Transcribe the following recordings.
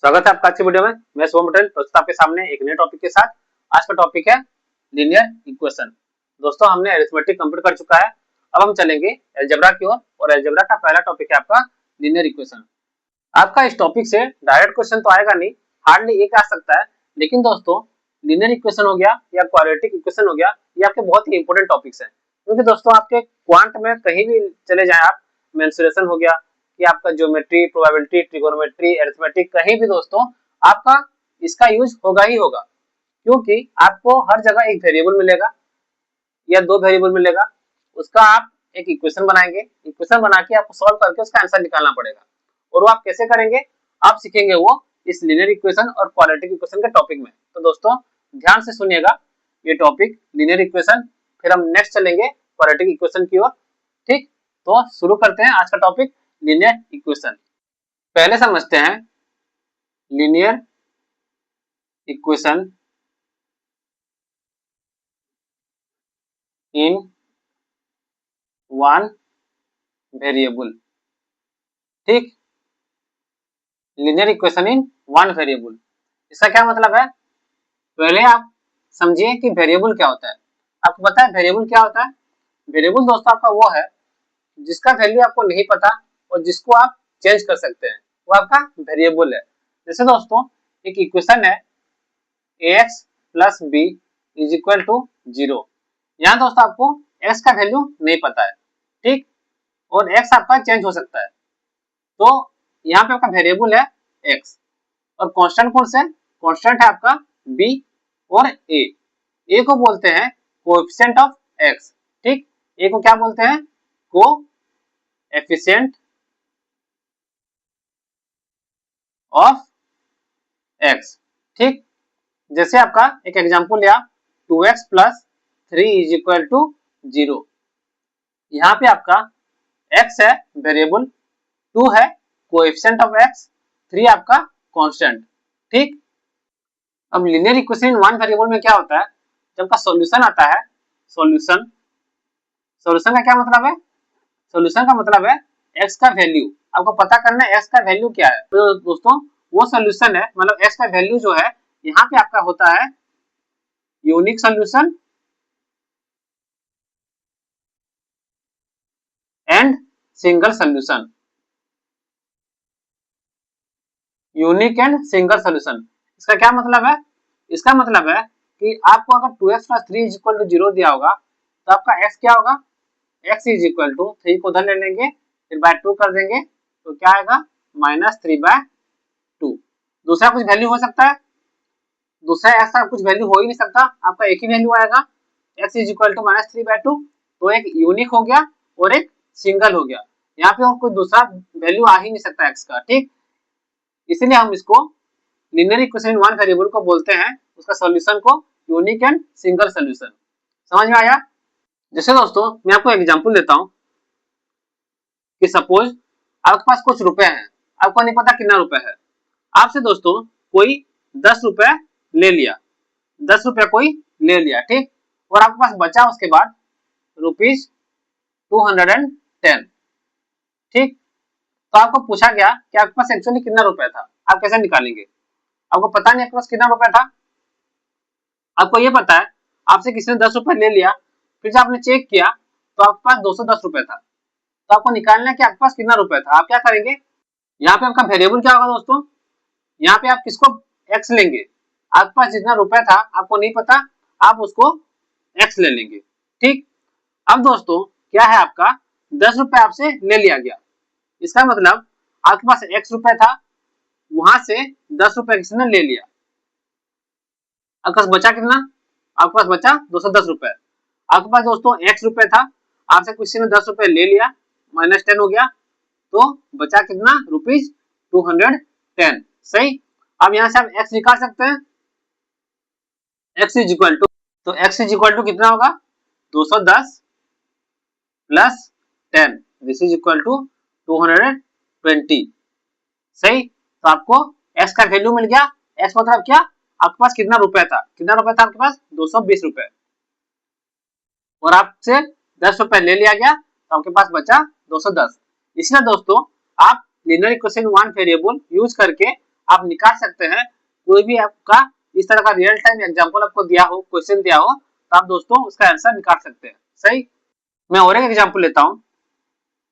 स्वागत है आपका आज की वीडियो में। मैं शुभम पटेल प्रस्तुत आपके सामने एक नए टॉपिक के साथ। आज का टॉपिक है लीनियर इक्वेशन। दोस्तों हमने अरिथमेटिक कंप्लीट कर चुका है, अब हम चलेंगे अलजेब्रा की ओर और अलजेब्रा का पहला टॉपिक है आपका लीनियर इक्वेशन। आपका इस टॉपिक से डायरेक्ट क्वेश्चन तो आएगा नहीं, हार्डली एक आ सकता है, लेकिन दोस्तों लीनियर इक्वेशन हो गया या क्वाड्रेटिक इक्वेशन हो गया, ये आपके बहुत ही इंपॉर्टेंट टॉपिक्स हैं, क्योंकि दोस्तों आपके क्वांट में कहीं भी चले जाएं आप, मेंसुरेशन हो गया कि आपका ज्योमेट्री, प्रोबेबिलिटी, ट्रिगोनोमेट्री, अरिथमेटिक, कहीं भी दोस्तों आपका इसका यूज होगा ही होगा, क्योंकि आपको हर जगह एक वेरिएबल मिलेगा या दो वेरिएबल मिलेगा, उसका आप एक इक्वेशन बनाएंगे, इक्वेशन बना के आपको सॉल्व करके उसका आंसर निकालना पड़ेगा। और वो आप कैसे करेंगे आप सीखेंगे वो इस लीनियर इक्वेशन और क्वाड्रेटिक इक्वेशन के टॉपिक में। तो दोस्तों ध्यान से सुनिएगा ये टॉपिक लीनियर इक्वेशन, फिर हम नेक्स्ट चलेंगे क्वाड्रेटिक इक्वेशन की ओर। ठीक, तो शुरू करते हैं आज का टॉपिक लीनियर इक्वेशन। पहले समझते हैं linear equation in one variable. ठीक, linear equation in one variable, इसका क्या मतलब है? पहले आप समझिए कि वेरिएबल क्या होता है। आपको पता है वेरिएबल क्या होता है? वेरिएबल दोस्तों आपका वो है जिसका वैल्यू आपको नहीं पता और जिसको आप चेंज कर सकते हैं, वो आपका वेरिएबल है। जैसे दोस्तों एक इक्वेशन है ax plus b is equal to 0। यहाँ दोस्तों आपको x का वैल्यू नहीं पता है, ठीक, और x आपका चेंज हो सकता है, तो यहाँ पे आपका वेरिएबल है x और कांस्टेंट कौन सा है? कांस्टेंट है आपका b और a को बोलते हैं कोएफिशिएंट ऑफ x। ठीक, a को क्या बोलते हैं? Coefficient of x। ठीक, जैसे आपका एक एग्जांपल लिया 2x plus 3 is equal to 0। यहाँ पे आपका x है वेरिएबल, 2 है कोएफिशिएंट ऑफ x, 3 आपका कांस्टेंट। ठीक, अब linear equation in one variable में क्या होता है? जब का सॉल्यूशन आता है, सॉल्यूशन का क्या मतलब है? सॉल्यूशन का मतलब है x का वैल्यू, आपको पता करना है x का वैल्यू क्या है। तो दोस्तों वो सॉल्यूशन है, मतलब x का वैल्यू जो है यहाँ पे आपका होता है unique solution and single solution. Unique and single solution, इसका क्या मतलब है? इसका मतलब है कि आपको अगर 2x plus 3 is equal to 0 दिया होगा तो आपका x क्या होगा? x इज इक्वल टू 3 को उधर ले लेंगे, फिर बाय 2 कर देंगे, तो क्या आएगा? -3/2। दूसरा कुछ वैल्यू हो सकता है? दूसरा ऐसा कुछ वैल्यू हो ही नहीं सकता, आपका एक ही वैल्यू आएगा x इज इक्वल टू -3/2। तो एक यूनिक हो गया और एक सिंगल हो गया, यहाँ पे और कोई दूसरा वैल्यू आ ही नहीं सकता x का। ठीक, इसीलिए हम इसको linear equation in one variable को बोलते हैं, उसका सॉल्यूशन को यूनिक एंड सिंगल सॉल्यूशन। समझ में आया? जैसे दोस्तों मैं आपको एग्जांपल देता हूं कि सपोज आपके पास कुछ रुपए हैं, आपको नहीं पता कितना रुपए है, आपसे दोस्तों कोई 10 रुपए ले लिया, 10 रुपए कोई ले लिया, ठीक, और आपके पास बचा उसके बाद ₹210। ठीक, तो आपको पूछा गया कि आपके पास एक्चुअली कितना रुपए था, आप कैसे निकालेंगे? आपको पता नहीं आपके पास कितना रुपए था, आपको ये पता है आपसे किसी ने 10 रुपए ले लिया, फिर जब आपने चेक किया तो आपके पास 210 रुपए था, तो आपको निकालना है कि आपके पास कितना रुपए था। आप क्या करेंगे? यहाँ पे आपका वेरिएबल क्या होगा दोस्तों? यहाँ पे आप किसको x लेंगे? आपके पास जितना रुपए था आपको नहीं पता, आप उसको x ले लेंगे। ठीक, अब दोस्तों क्या है, आपका 10 रुपए आपसे ले लिया गया, इसका मतलब आपके पास x रुपए था, वहां से 10 रुपए किसने ले लिया, आपके पास बचा कितना? आपके पास बचा 210 रुपए। आपके पास दोस्तों x रुपए था, आपसे किसी ने 10 रुपए ले लिया, -10 हो गया, तो बचा कितना? ₹210। सही, अब यहाँ से आप x निकाल सकते हैं, x इज इक्वल टू, तो x इज इक्वल टू कितना होगा? 210 plus 10, this is equal to 220। सही, तो आपको x का वैल्यू मिल गया। x मतलब क्या? आपके पास कितना रुपए था? कितना रुपए था आपके पास? 220 रुपए, और आपसे 10 रुपए ले लिया गया, तो आपके पास बचा 210। इसलिए दोस्तों आप linear equation one variable use करके आप निकाल सकते हैं। कोई भी आपका इस तरह का रियल टाइम एग्जांपल आपको दिया हो, क्वेश्चन दिया हो, तो आप दोस्तों उसका आंसर निकाल सकते हैं। सही, मैं और एक एग्जांपल लेता हूं।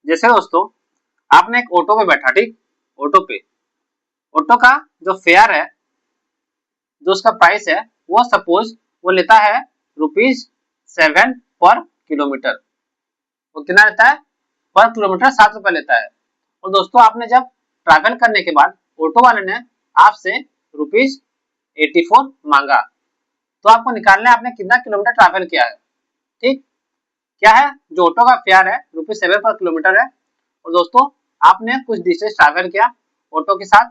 जैसे दोस्तों आपने एक ऑटो पे बैठा, ठीक, ऑटो पे, ऑटो का जो फेयर है, जो उसका प्राइस है, वो सपोज वो लेता है ₹7 पर किलोमीटर। वो कितना लेता है पर किलोमीटर? 7 रुपए लेता है। और दोस्तों आपने जब ट्रैवल करने के बाद ऑटो वाले ने आपसे ₹84 मांगा, तो आपको निकालना है आपने कितना किलोमीटर ट्रैवल किया है। ठीक, क्या है, जो ऑटो का फेयर है ₹7 पर किलोमीटर है, और दोस्तों आपने कुछ डिस्टेंस ट्रैवल किया ऑटो के साथ,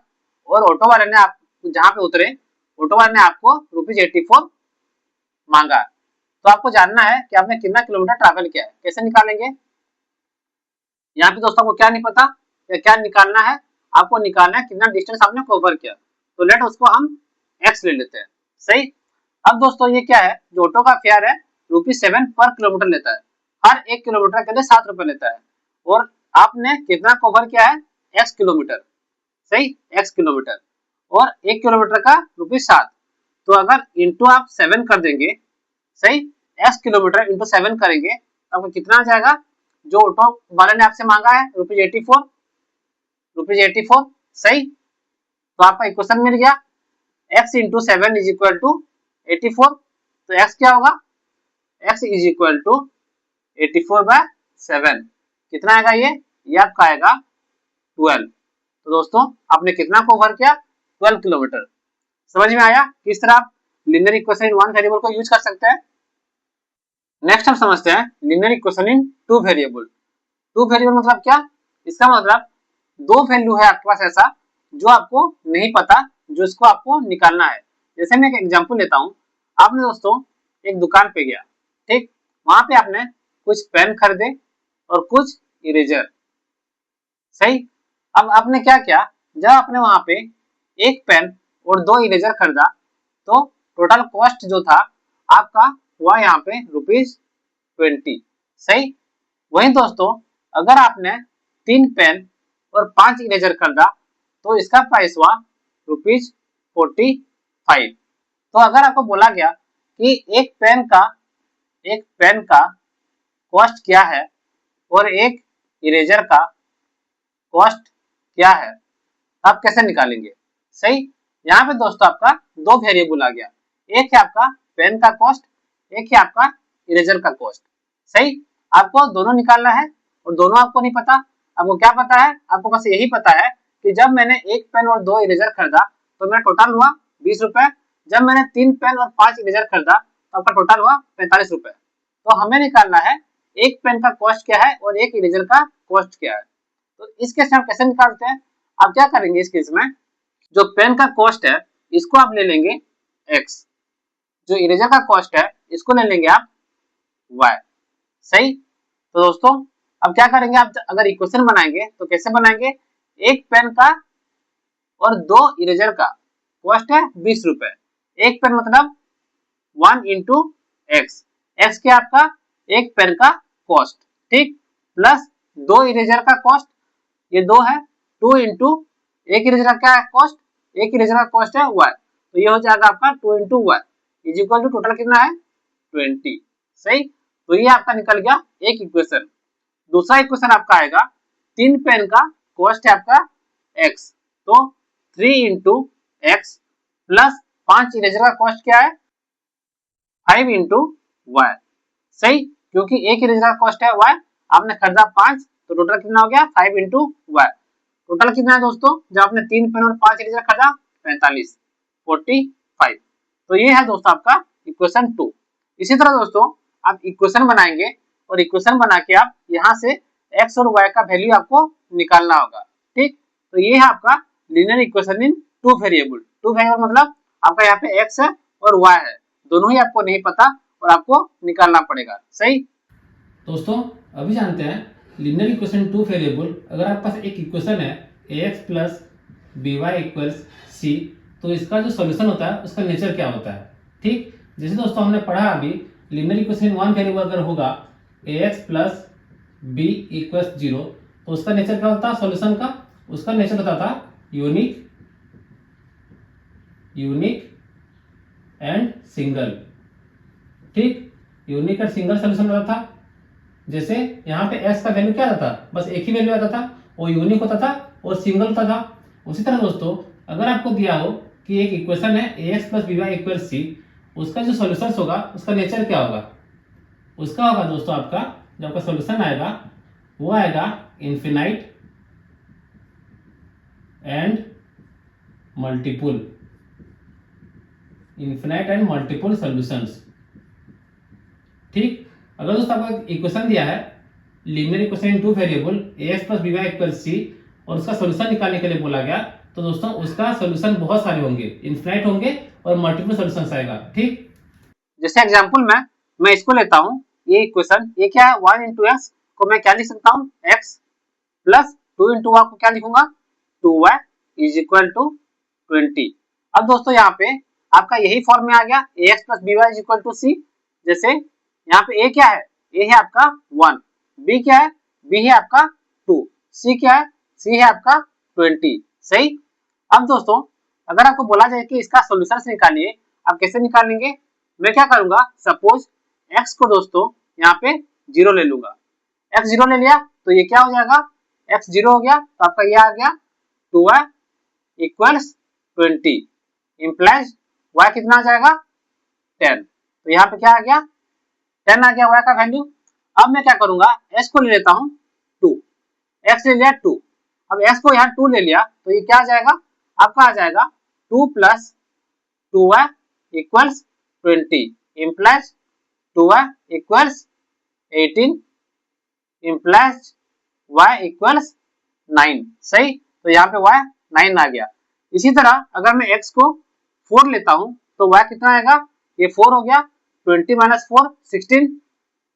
और ऑटो वाले ने आप जहां पे उतरे, ऑटो वाले ने आपको ₹84 मांगा। तो आपको जानना है कि आपने कितना किलोमीटर ट्रैवल किया है। कैसे निकालेंगे? यहाँ पे दोस्तों आपको क्या नहीं पता या क्या निकालना है, आपको निकालना है कितना डिस्टेंस आपने कवर किया। तो लेट उसको हम x ले लेते हैं। सही, अब दोस्तों ये क्या है, जो ऑटो का फेयर है ₹7 पर किलोमीटर लेता है, हर 1 किलोमीटर के लिए 7 रुपए लेता है, और आपने कितना कवर किया है, x किलोमीटर। सही, x किलोमीटर, और 1 किलोमीटर का ₹7। तो अगर इंटू आप 7 कर देंगे, सही, x किलोमीटर इंटू 7 करेंगे तो आपको कितना आ जाएगा, जो ऑटो वाले ने आपसे मांगा है ₹84। सही, तो आपका इक्वेशन मिल गया, x into 7 is equal to 84। तो x क्या होगा, x इज इक्वल टू 84/7। कितना आएगा ये आपका आएगा 12। तो दोस्तों आपने कितना कवर किया, 12 किलोमीटर। समझ में आया किस तरह आप linear equation in one variable को यूज कर सकते हैं। नेक्स्ट हम समझते हैं linear equation in two variable. Two variable मतलब क्या, इसका मतलब दो वैल्यू है आपके पास ऐसा जो आपको नहीं पता, जो इसको आपको निकालना है। जैसे मैं एक एग्जांपल लेता हूं, आपने दोस्तों एक दुकान पे गया, ठीक, वहां पे आपने कुछ पेन खरीदे और कुछ इरेजर। सही, अब आपने क्या किया, जब आपने वहां पे एक पेन और 2 इरेजर खरीदा, तो टोटल कॉस्ट जो था आपका हुआ यहाँ पे ₹20। सही, वहीं दोस्तों अगर आपने 3 पेन और 5 इरेजर खरीदा, तो इसका प्राइस हुआ ₹45। तो अगर आपको बोला गया कि एक पेन का कॉस्ट क्या है और एक इरेजर का कॉस्ट क्या है, आप कैसे निकालेंगे। सही, यहाँ पे दोस्तों आपका दो वेरिएबल आ गया, एक है आपका पेन का कॉस्ट, एक है आपका इरेजर का कॉस्ट। सही, आपको दोनों निकालना है और दोनों आपको नहीं पता। आपको क्या पता है, आपको बस यही पता है कि जब मैंने एक पेन और 2 इरेजर खरीदा तो मेरा टोटल हुआ 20 रुपए, जब मैंने 3 पेन और 5 इरेजर खरीदा तो आपका टोटल हुआ 45 रुपए। तो हमें निकालना है एक पेन का कॉस्ट क्या है और एक इरेजर का कॉस्ट क्या है। तो इस केस में हम कैसे निकालते हैं, आप क्या करेंगे, इस केस में जो पेन का कॉस्ट है इसको आप ले लेंगे x, जो इरेजर का कॉस्ट है इसको ले लेंगे आप y। सही, तो दोस्तों अब क्या करेंगे, आप अगर इक्वेशन बनाएंगे तो कैसे बनाएंगे, एक पेन का और 2 इरेजर का कॉस्ट है 20 रुपए, एक पेन मतलब 1 इंटू एक्स, एक्स क्या आपका एक पेन का कॉस्ट, ठीक, प्लस 2 इरेजर का कॉस्ट, ये 2 है, 2 इंटू एक इरेजर का क्या है कॉस्ट, एक इरेजर का कॉस्ट है y, तो ये हो जाएगा आपका 2 into y is equal to total कितना है 20। सही, तो ये आपका निकल गया एक इक्वेशन। दूसरा इक्वेशन आपका आएगा, 3 पेन का कॉस्ट है आपका x, तो 3 इंटू एक्स प्लस 5 इरेजर का कॉस्ट क्या है 5 इंटू y। सही, क्योंकि एक इरेजर का कॉस्ट है y, आपने खरीदा 5, तो टोटल कितना हो गया 5 इंटू y। टोटल कितना है दोस्तों, जब आपने 3 पेन और 5 इरेजर खरीदा 45। तो ये है दोस्तों आपका इक्वेशन 2। इसी तरह दोस्तों आप इक्वेशन बनाएंगे और इक्वेशन बना के आप यहाँ से x और y का वैल्यू आपको निकालना होगा। ठीक, तो ये है आपका linear equation in two variable. Two variable मतलब आपका यहाँ पे x है और y है, दोनों ही आपको नहीं पता और आपको निकालना पड़ेगा। सही दोस्तों अभी जानते हैं लीनियर इक्वेशन टू वेरिएबल। अगर आपके पास एक इक्वेशन है ax plus by equals c, तो इसका जो सॉल्यूशन होता है उसका नेचर क्या होता है। ठीक, जैसे दोस्तों हमने पढ़ा अभी linear equation in one variable अगर होगा ax प्लस b इक्वल्स 0, तो उसका नेचर क्या होता है सॉल्यूशन का, उसका नेचर होता था यूनिक यूनिक एंड सिंगल। ठीक, यूनिक एंड सिंगल सोल्यूशन होता था। जैसे यहाँ पे x का वैल्यू क्या आता था, बस एक ही वैल्यू आता था, वो यूनिक होता था और सिंगल होता था। उसी तरह दोस्तों अगर आपको दिया हो कि एक इक्वेशन है ax plus b y equal c, उसका जो सोल्यूशन होगा उसका नेचर क्या होगा, उसका होगा दोस्तों आपका जो आपका सोल्यूशन आएगा वो आएगा infinite and multiple, infinite and multiple solutions. ठीक, अगर दोस्तों आपको इक्वेशन दिया है linear equation in two variable ax plus b y equal c और उसका सोल्यूशन निकालने के लिए बोला गया, तो दोस्तों उसका सोल्यूशन बहुत सारे होंगे, इन्फिनाइट होंगे और मल्टीपल सोल्यूशंस आएगा। ठीक, जैसे एग्जांपल में मैं इसको लेता हूँ, ये इक्वेशन, ये क्या है 1 इंटू एक्स को मैं क्या लिख सकता हूँ, x प्लस 2 इंटू वाई को क्या लिखूंगा 2y इज इक्वल टू 20। अब दोस्तों यहाँ पे आपका यही फॉर्म में आ गया ax plus b y is equal to c. जैसे यहाँ पे a क्या है, a है आपका 1, b क्या है, b है आपका 2, c क्या है, c है आपका 20। सही। अब दोस्तों अगर आपको बोला जाए कि इसका सोल्यूशन निकालिए, आप कैसे निकालेंगे, मैं क्या करूंगा, सपोज x को दोस्तों यहाँ पे 0 ले लूंगा, x 0 ले लिया तो ये क्या हो जाएगा, x 0 हो गया तो आपका ये आ गया 2y इक्वल्स 20, इंप्लाइज y कितना आ जाएगा 10। तो यहाँ पे क्या आ गया 10 आ गया y का वैल्यू। अब मैं क्या करूंगा, s को ले लेता हूँ 2, x ले लिया 2, अब s को यहाँ 2 ले लिया तो ये क्या आ जाएगा, आपका आ जाएगा 2 plus 2y equals 20, implies 2y equals 18, implies y equals 9। सही, तो यहाँ पे y 9 आ गया। इसी तरह अगर मैं x को 4 लेता हूँ तो y कितना आएगा, ये 4 हो गया, 20 minus 4 16,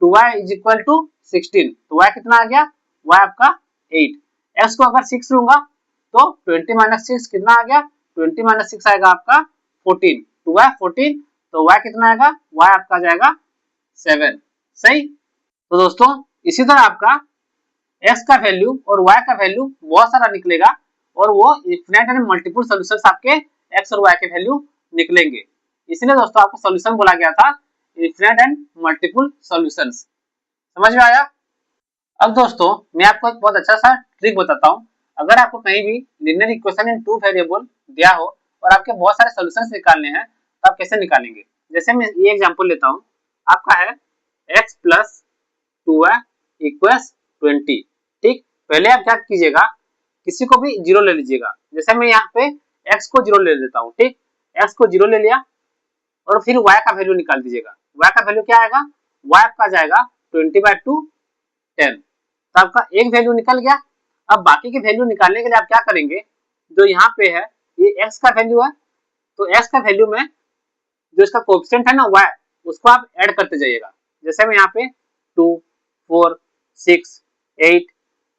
2y is equal to 16, तो y कितना आ गया, y आपका 8। x को अगर 6 लूंगा तो 20 माइनस 6 कितना आ गया, 20 माइनस 6 आएगा आपका 14, 2y 14, तो y कितना आएगा, y आपका आ जाएगा 7। सही। तो दोस्तों इसी तरह आपका x का वैल्यू और y का वैल्यू बहुत सारा निकलेगा और वो इनफिनिट एंड मल्टीपल सॉल्यूशंस आपके x और y के वैल्यू निकलेंगे। इसलिए दोस्तों आपको सॉल्यूशन बोला गया था इनफिनिट एंड मल्टीपल सॉल्यूशंस। समझ में आया। अब दोस्तों मैं आपको एक बहुत अच्छा सा ट्रिक बताता हूँ। अगर आपको कहीं भी linear equation in two variable दिया हो और आपके बहुत सारे सॉल्यूशंस निकालने हैं तो आप कैसे निकालेंगे। जैसे मैं ये एग्जांपल लेता हूँ, आपका है x प्लस 2y इक्वल्स 20। ठीक, पहले आप क्या कीजिएगा, किसी को भी 0 ले लीजिएगा। जैसे मैं यहाँ पे x को 0 ले लेता हूँ। ठीक, x को 0 ले लिया और फिर y का वैल्यू निकाल दीजिएगा। y का वैल्यू क्या आएगा, y आपका जाएगा 20/2 10, तो आपका एक वैल्यू निकल गया। अब बाकी के वैल्यू निकालने के लिए आप क्या करेंगे, जो यहाँ पे है ये x का वैल्यू है, तो x का वैल्यू में जो इसका कोएफिशिएंट है ना y, उसको आप ऐड करते जाइएगा। जैसे मैं यहाँ पे 2 4 6 8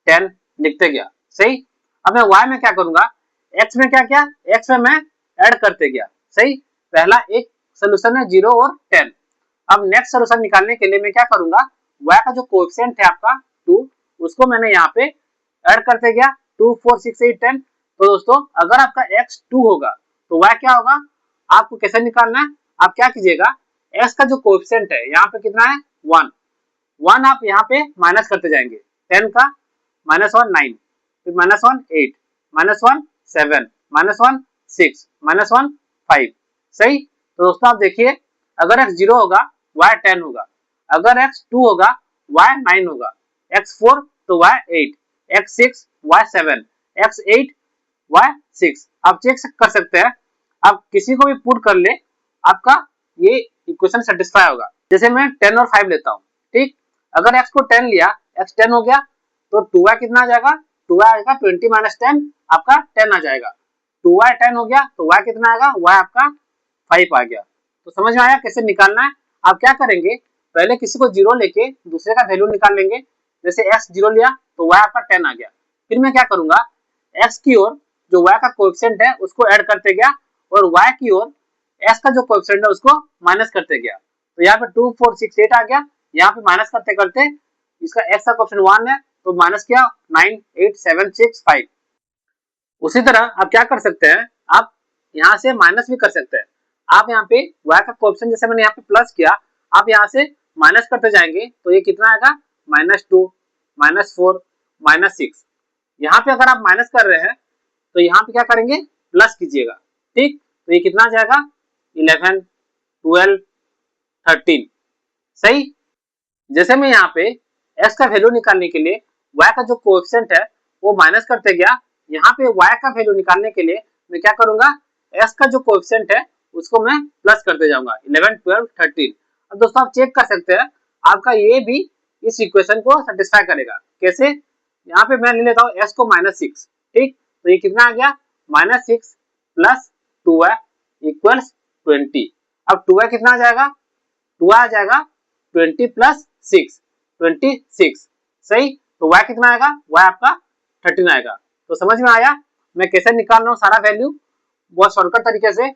10 लिखते गया। सही। अब मैं y में क्या करूंगा, x में क्या किया, x में मैं ऐड करते गया। सही, पहला एक सोल्यूशन है 0 और 10। अब नेक्स्ट सोल्यूशन निकालने के लिए मैं क्या करूंगा, y का जो कोएफिशिएंट है आपका 2, उसको मैंने यहाँ पे ऐड करते गया 2 4 6 8 10। तो दोस्तों अगर आपका x 2 होगा तो y क्या होगा, आपको कैसे निकालना है, आप क्या कीजिएगा, x का जो कोएफिशिएंट है यहाँ पे कितना है 1, 1 आप यहाँ पे माइनस करते जाएंगे, 10 का -1 9, फिर -1 8, -1 7, -1 6, -1 5। सही। तो दोस्तों आप देखिए, अगर x 0 होगा y 10 होगा, अगर x 2 होगा y 9 होगा, x 4 तो y 8, x 6 y 7, x 8 y 6। आप चेक कर सकते हैं, आप किसी को भी पुट कर ले आपका ये इक्वेशन सेटिस्फाई होगा। जैसे मैं 10 और 5 लेता हूँ। ठीक, अगर x को 10 लिया, x 10 हो गया तो 2y कितना आ जाएगा, 2y आएगा 20 माइनस 10, आपका 10 आ जाएगा। 2y 10 हो गया तो y कितना आएगा, y आपका 5 आ गया। तो समझ में आया कैसे निकालना है। आप क्या करेंगे, पहले किसी को 0 लेके दूसरे का वैल्यू निकाल लेंगे। जैसे x 0 लिया तो y आपका 10 आ गया। फिर मैं क्या करूंगा, x की ओर जो y का कोएफिशिएंट है उसको ऐड करते गया और y की ओर x का जो कोएफिशिएंट है उसको माइनस करते गया। तो यहाँ पे 2 4 6 8 आ गया, यहाँ पे माइनस करते करते इसका x का कोएफिशिएंट 1 है तो माइनस किया 9 8 7 6 5। उसी तरह आप क्या कर सकते हैं, आप यहाँ से माइनस भी कर सकते हैं। आप यहाँ पे y का कोएफिशिएंट जैसे मैंने यहाँ पे प्लस किया, आप यहाँ से माइनस करते जाएंगे तो ये कितना आएगा, -2, -4, -6। यहाँ पे अगर आप माइनस कर रहे हैं तो यहाँ पे क्या करेंगे, प्लस कीजिएगा। ठीक, तो ये कितना आ जाएगा, 11, 12, 13। सही। जैसे मैं यहाँ पे x का वैल्यू निकालने के लिए y का जो कोएफिशिएंट है वो माइनस करते गया, यहाँ पे y का वैल्यू निकालने के लिए मैं क्या करूंगा, x का जो कोएफिशिएंट है उसको मैं प्लस करते जाऊंगा, 11, 12, 13। अब दोस्तों आप चेक कर सकते हैं आपका ये भी इस इक्वेशन को सेटिस्फाई करेगा। कैसे, यहाँ पे मैं ले लेता हूँ x को -6। ठीक, तो ये कितना आ गया, -6 प्लस 2y इक्वल्स 20। अब 2y कितना आ जाएगा, 2y आ जाएगा 20 प्लस 6, 26। सही, तो y कितना आएगा, y आपका 13 आएगा। तो समझ में आया मैं कैसे निकाल रहा हूँ सारा वैल्यू, बहुत शॉर्टकट तरीके से।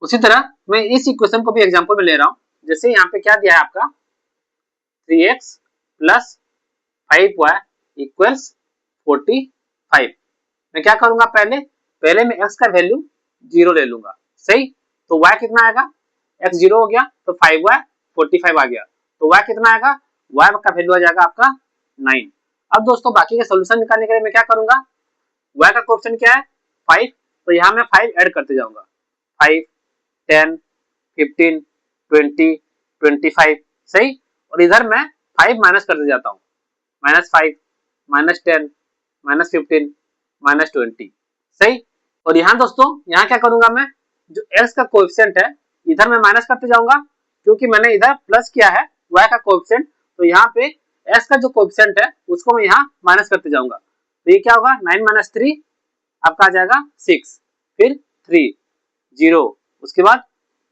उसी तरह मैं इस इक्वेशन को भी एग्जांपल में ले रहा हूँ। जैसे यहाँ पे क्या दिया है आपका, 3x प्लस 5y इक्वल्स 45। मैं क्या करूंगा, पहले मैं x का वैल्यू 0 ले लूंगा। सही, तो y कितना आएगा, x 0 हो गया तो 5y 45 आ गया, तो y कितना आएगा, y का वैल्यू आ जाएगा आपका 9। अब दोस्तों बाकी का सोल्यूशन निकालने के लिए मैं क्या करूंगा, y का कोएफिशिएंट क्या है, 5, तो यहाँ मैं 5 ऐड करते जाऊंगा, 5, 10, 15, 20, 25। सही, और इधर मैं 5 माइनस करते जाता हूँ, -5, -10, -15, -20। सही, और यहाँ दोस्तों यहाँ क्या करूंगा मैं, जो x का कोएफिशिएंट है इधर मैं माइनस करते जाऊंगा, क्योंकि मैंने इधर प्लस किया है y का कोएफिशिएंट, तो यहाँ पे x का जो कोएफिशिएंट है उसको मैं यहाँ माइनस करते जाऊंगा। तो ये क्या होगा, 9 - 3 आपका आ जाएगा 6, फिर 3, 0, उसके बाद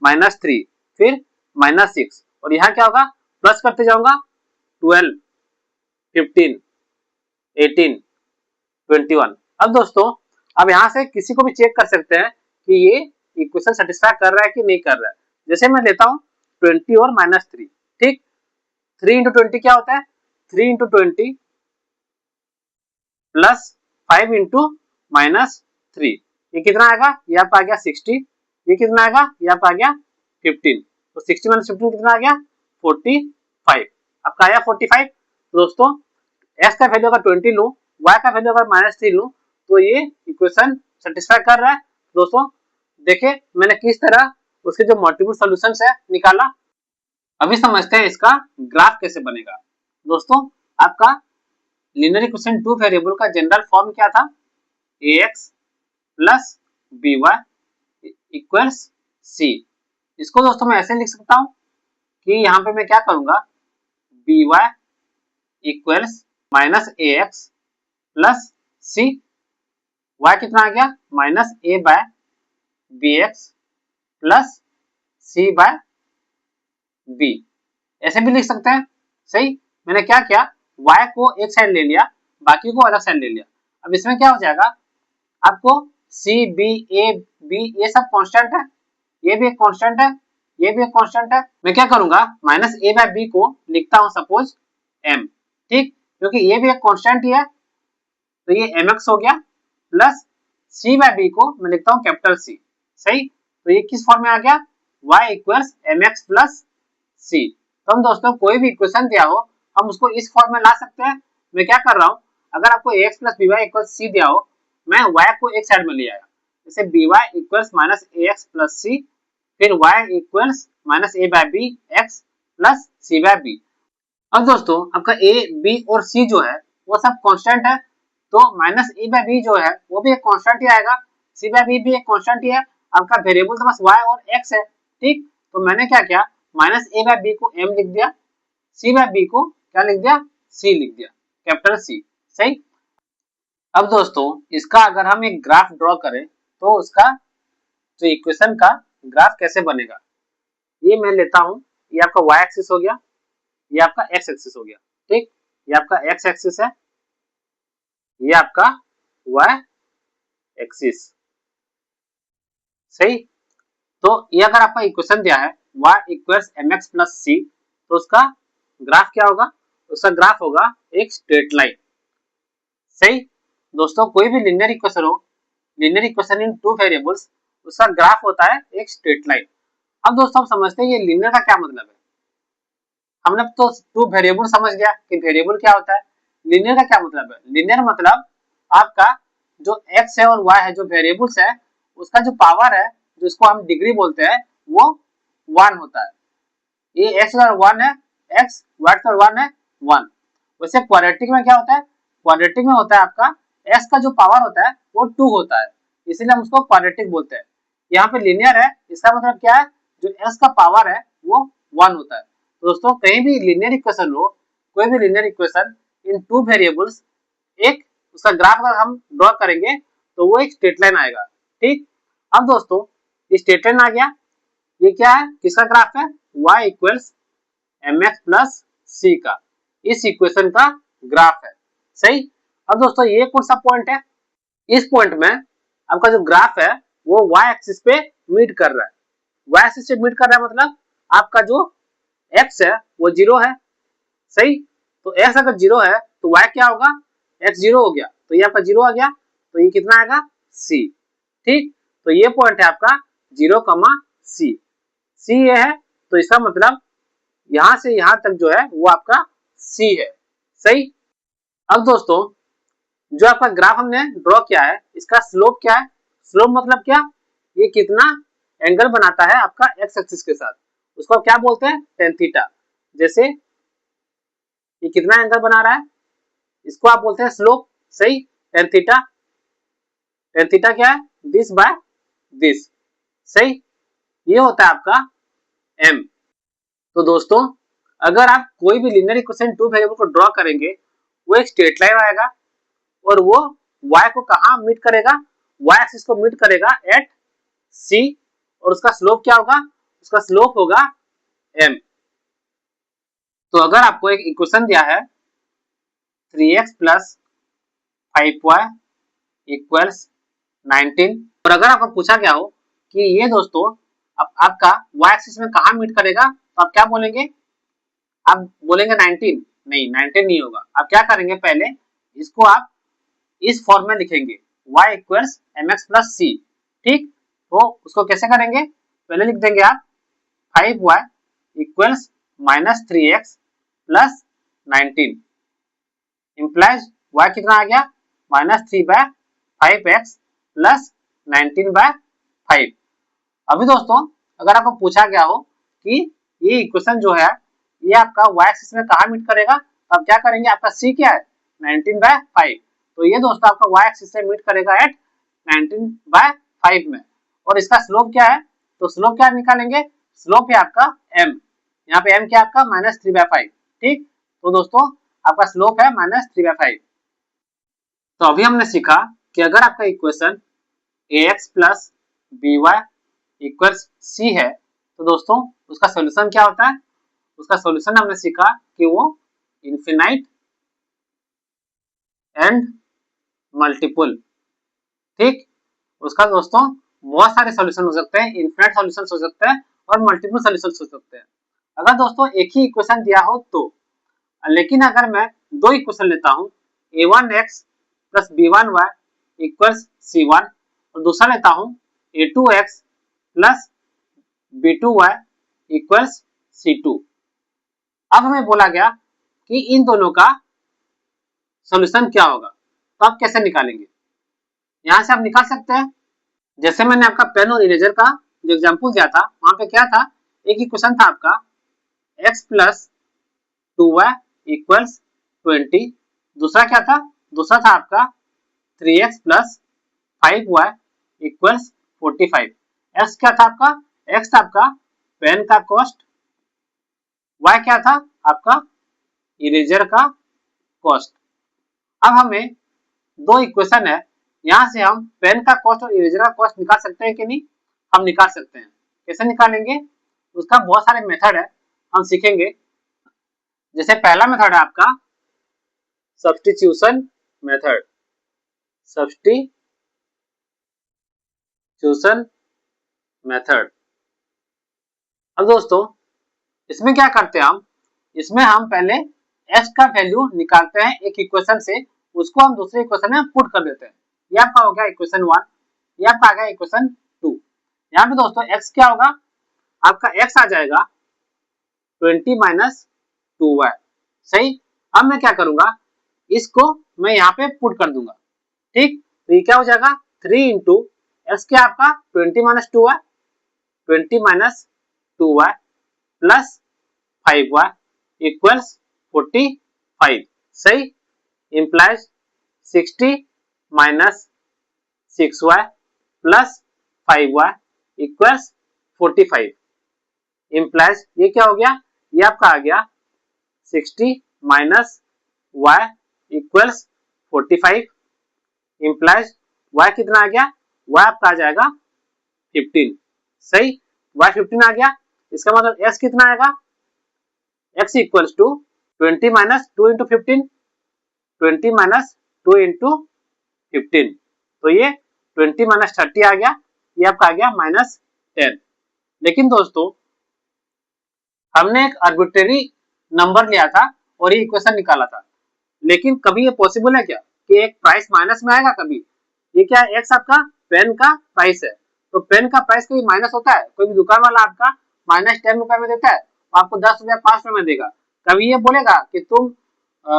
-3, फिर -6, और यहाँ क्या होगा, प्लस करते जाऊंगा, 12, 15, 18, 21। अब दोस्तों अब यहाँ से किसी को भी चेक कर सकते हैं कि ये इक्वेशन सेटिस्फाई कर रहा है कि नहीं कर रहा है। जैसे मैं लेता हूँ 20 और -3। ठीक, 3 × 20 क्या होता है, 3 × 20 प्लस 5 × -3, ये कितना आएगा, ये आपका आ गया 60, ये कितना आएगा, ये आपका आ गया 15, तो 60 - 15 कितना आ गया, 45, आपका आया 45। दोस्तों x का वैल्यू अगर 20 लूं, y का वैल्यू अगर -3 लूं, तो ये इक्वेशन सेटिस्फाई कर रहा है। दोस्तों देखिए मैंने किस तरह उसके जो मल्टीपल सॉल्यूशंस है निकाला। अभी समझते हैं इसका ग्राफ कैसे बनेगा। दोस्तों आपका लीनियर इक्वेशन 2 वेरिएबल का जनरल फॉर्म क्या था, ax plus by equals c। इसको दोस्तों मैं ऐसे लिख सकता हूं कि यहाँ पे मैं क्या करूंगा, by equals -ax plus c, y कितना आ गया, -a/bx प्लस c/b, ऐसे भी लिख सकते हैं। सही, मैंने क्या किया, y को एक साइड ले लिया, बाकी को अलग साइड ले लिया। अब इसमें क्या हो जाएगा, आपको c, b, a, b ये सब कांस्टेंट है, ये भी एक कांस्टेंट है, ये भी एक कांस्टेंट है। मैं क्या करूंगा, -a/b को लिखता हूं सपोज m। ठीक, क्योंकि ये भी एक कांस्टेंट ही है, तो ये mx हो गया, प्लस c/b को मैं लिखता हूं कैपिटल C। सही, तो ये किस फॉर्म में आ गया, y equals mx plus c। तो हम दोस्तों कोई भी इक्वेशन दिया हो हम उसको इस फॉर्म में ला सकते हैं। मैं क्या कर रहा हूं, अगर आपको ax plus by equals c दिया हो, मैं y को एक साइड में ले आया, जैसे by equals -ax plus c, फिर y equals -a/b x plus c/b। अब दोस्तों आपका a, b और c जो है वो सब कांस्टेंट है, तो -a/b जो है वो भी एक कांस्टेंट ही आएगा, c/b भी एक कांस्टेंट ही है। आपका वेरिएबल तो बस y और x है। ठीक, तो मैंने क्या किया, -a/b को m लिख दिया, c/b को क्या लिख दिया, c लिख दिया, कैपिटल C। सही, अब दोस्तों इसका अगर हम एक ग्राफ ड्रॉ करें तो उसका जो इक्वेशन का ग्राफ कैसे बनेगा, ये मैं लेता हूं, ये आपका y एक्सिस हो गया, ये आपका x एक्सिस हो गया। ठीक, ये आपका x एक्सिस है, ये आपका y एक्सिस। सही, तो ये अगर आपका इक्वेशन दिया है y equals mx plus c, तो उसका ग्राफ क्या होगा, उसका ग्राफ होगा एक स्ट्रेट लाइन। सही, दोस्तों कोई भी लिनियर इक्वेशन हो linear equation in two variables, उसका ग्राफ होता है एक स्ट्रेट लाइन। अब दोस्तों हम समझते हैं ये लीनियर का क्या मतलब है। हमने तो टू वेरिएबल समझ गया कि वेरिएबल क्या होता है। लीनियर का क्या मतलब है? लीनियर मतलब आपका जो x है और y है, जो वेरिएबल्स है, उसका जो पावर है, जो इसको हम डिग्री बोलते हैं, वो 1 होता है। ये x और 1 है, x y और 1 है 1। वैसे क्वाड्रेटिक में क्या होता है? क्वाड्रेटिक में होता है आपका x का जो पावर होता है वो 2 होता है, इसीलिए हम उसको क्वाड्रेटिक बोलते हैं। यहाँ पे लीनियर है, इसका मतलब क्या है? जो x का पावर है वो 1 होता है। तो दोस्तों कहीं भी लीनियर इक्वेशन हो, कोई भी linear equation in two variables, एक उसका ग्राफ अगर हम ड्रॉ करेंगे तो वो एक स्ट्रेट लाइन आएगा। ठीक, अब दोस्तों ये स्ट्रेट लाइन आ गया, ये क्या है? किसका ग्राफ है? y equals mx plus c का, इस इक्वेशन का ग्राफ है। सही। अब दोस्तों ये कौन सा पॉइंट है? इस पॉइंट में आपका जो ग्राफ है वो y एक्सिस पे मीट कर रहा है। y एक्सिस से मीट कर रहा है मतलब आपका जो x है वो 0 है। सही। तो x अगर 0 है तो y क्या होगा? x 0 हो गया, तो ये आपका 0 आ गया, तो ये कितना आएगा? c। ठीक, तो ये पॉइंट है आपका 0, c। c ये है, तो इसका मतलब यहां से यहां तक जो है वो आपका c है। सही। अब दोस्तों जो आपका ग्राफ हमने ड्रॉ किया है, इसका स्लोप क्या है? स्लोप मतलब क्या? ये कितना एंगल बनाता है आपका एक्स एक्सिस के साथ, उसको क्या बोलते हैं? Tan theta. जैसे ये कितना एंगल बना रहा है, इसको आप बोलते हैं स्लोप। सही। टेन थीटा, टेन थीटा क्या है? This by this. सही, ये होता है आपका m। तो दोस्तों अगर आप कोई भी लीनियर इक्वेशन टू वेरिएबल को ड्रॉ करेंगे, वो एक स्ट्रेट लाइन आएगा और वो y को कहां मीट करेगा? y एक्सिस को मीट करेगा एट c, और उसका स्लोप क्या होगा? उसका स्लोप होगा m। तो अगर आपको एक इक्वेशन दिया है 3x प्लस 5y इक्वल्स 19, और अगर आपको पूछा गया हो कि ये दोस्तों आपका y एक्सिस में कहां मीट करेगा, तो आप क्या बोलेंगे? आप बोलेंगे 19? नहीं, 19 नहीं होगा। आप क्या करेंगे? पहले इसको आप इस फॉर्म में लिखेंगे, y equals mx plus c। ठीक, तो उसको कैसे करेंगे? पहले लिख देंगे आप 5y equals minus 3x plus 19, implies y कितना आ गया? Minus 3/5x plus 19/5। अभी दोस्तों अगर आपको पूछा गया हो कि ये इक्वेशन जो है ये आपका y एक्सिस में कहां मीट करेगा, तो आप क्या करेंगे? आपका c क्या है? 19/5। तो ये दोस्तों आपका y एक्सिस से मीट करेगा एट 19/5 में। और इसका स्लोप क्या है? तो स्लोप क्या निकालेंगे? स्लोप है आपका m। यहाँ पे m क्या है आपका? -3/5। ठीक, तो दोस्तों आपका स्लोप है -3/5। तो अभी हमने सीखा कि अगर आपका equation ax plus by equals c है, तो दोस्तों उसका सॉल्यूशन क्या होता है? उसका सॉल्यूशन हमने सीखा कि वो इनफिनाइट एंड मल्टीपल। ठीक, उसका दोस्तों बहुत सारे सॉल्यूशन हो सकते हैं, इनफिनाइट सॉल्यूशन हो सकते हैं और मल्टीपल सॉल्यूशन हो सकते हैं, अगर दोस्तों एक ही इक्वेशन दिया हो तो। लेकिन अगर मैं दो इक्वेशन लेता हूं, a1x plus b1y equals c1, और दूसरा लेता हूं a2x plus b2y equals c2। अब हमें बोला गया कि इन दोनों का सॉल्यूशन क्या होगा, तो आप कैसे निकालेंगे? यहां से आप निकाल सकते हैं, जैसे मैंने आपका पेन और इरेजर का जो एग्जांपल दिया था, वहां पे क्या था? एक इक्वेशन था आपका x प्लस 2y इक्वल्स 20, दूसरा क्या था? दूसरा था आपका 3x plus 5y equals 45। x क्या था आपका? x था आपका पेन का कॉस्ट, y क्या था? आपका इरेजर का कॉस्ट। अब हमें दो इक्वेशन है, यहां से हम पेन का कॉस्ट और इरेजर का कॉस्ट निकाल सकते हैं कि नहीं? हम निकाल सकते हैं। कैसे निकालेंगे? उसका बहुत सारे मेथड है, हम सीखेंगे। जैसे पहला मेथड है आपका सब्स्टिट्यूशन मेथड। Substitution method. अब दोस्तों इसमें क्या करते हैं हम? इसमें हम पहले x का वैल्यू निकालते हैं एक इक्वेशन से, उसको हम दूसरे इक्वेशन में पुट कर देते हैं। ये आपका हो गया इक्वेशन 1। ये आपका आ गया इक्वेशन 2। यहाँ पे दोस्तों x क्या होगा, आपका x आ जाएगा 20 माइनस 2y। सही। अब मैं क्या करूंगा, इसको मैं यहाँ पे पुट कर दूंगा। ठीक, तो ये क्या हो जाएगा 3 इंटू एक्स क्या आपका 20 minus 2y, 20 minus 2y plus 5y equals 45। सही। Implies 60 minus 6y plus 5y equals 45। Implies ये क्या हो गया, ये आपका आ गया 60 minus y equals 45। Implies y कितना आ गया, y आपका आ जाएगा 15। सही, y 15 आ गया। इसका मतलब x कितना आएगा, x equals to 20 minus 2 into 15, 20 minus 2 into 15, तो ये 20 माइनस 30 आ गया, ये आपका आ गया माइनस 10। लेकिन दोस्तों हमने एक आर्बिट्रेरी नंबर लिया था और ये इक्वेशन निकाला था, लेकिन कभी ये पॉसिबल है क्या कि एक प्राइस माइनस में आएगा कभी। ये क्या है, एक्स आपका पेन का प्राइस है, तो पेन का प्राइस कभी माइनस होता है, कोई भी दुकान वाला आपका माइनस 10 रुपए में देता है, आपको 10 रुपया 5 रुपए में देगा। कभी ये बोलेगा कि तुम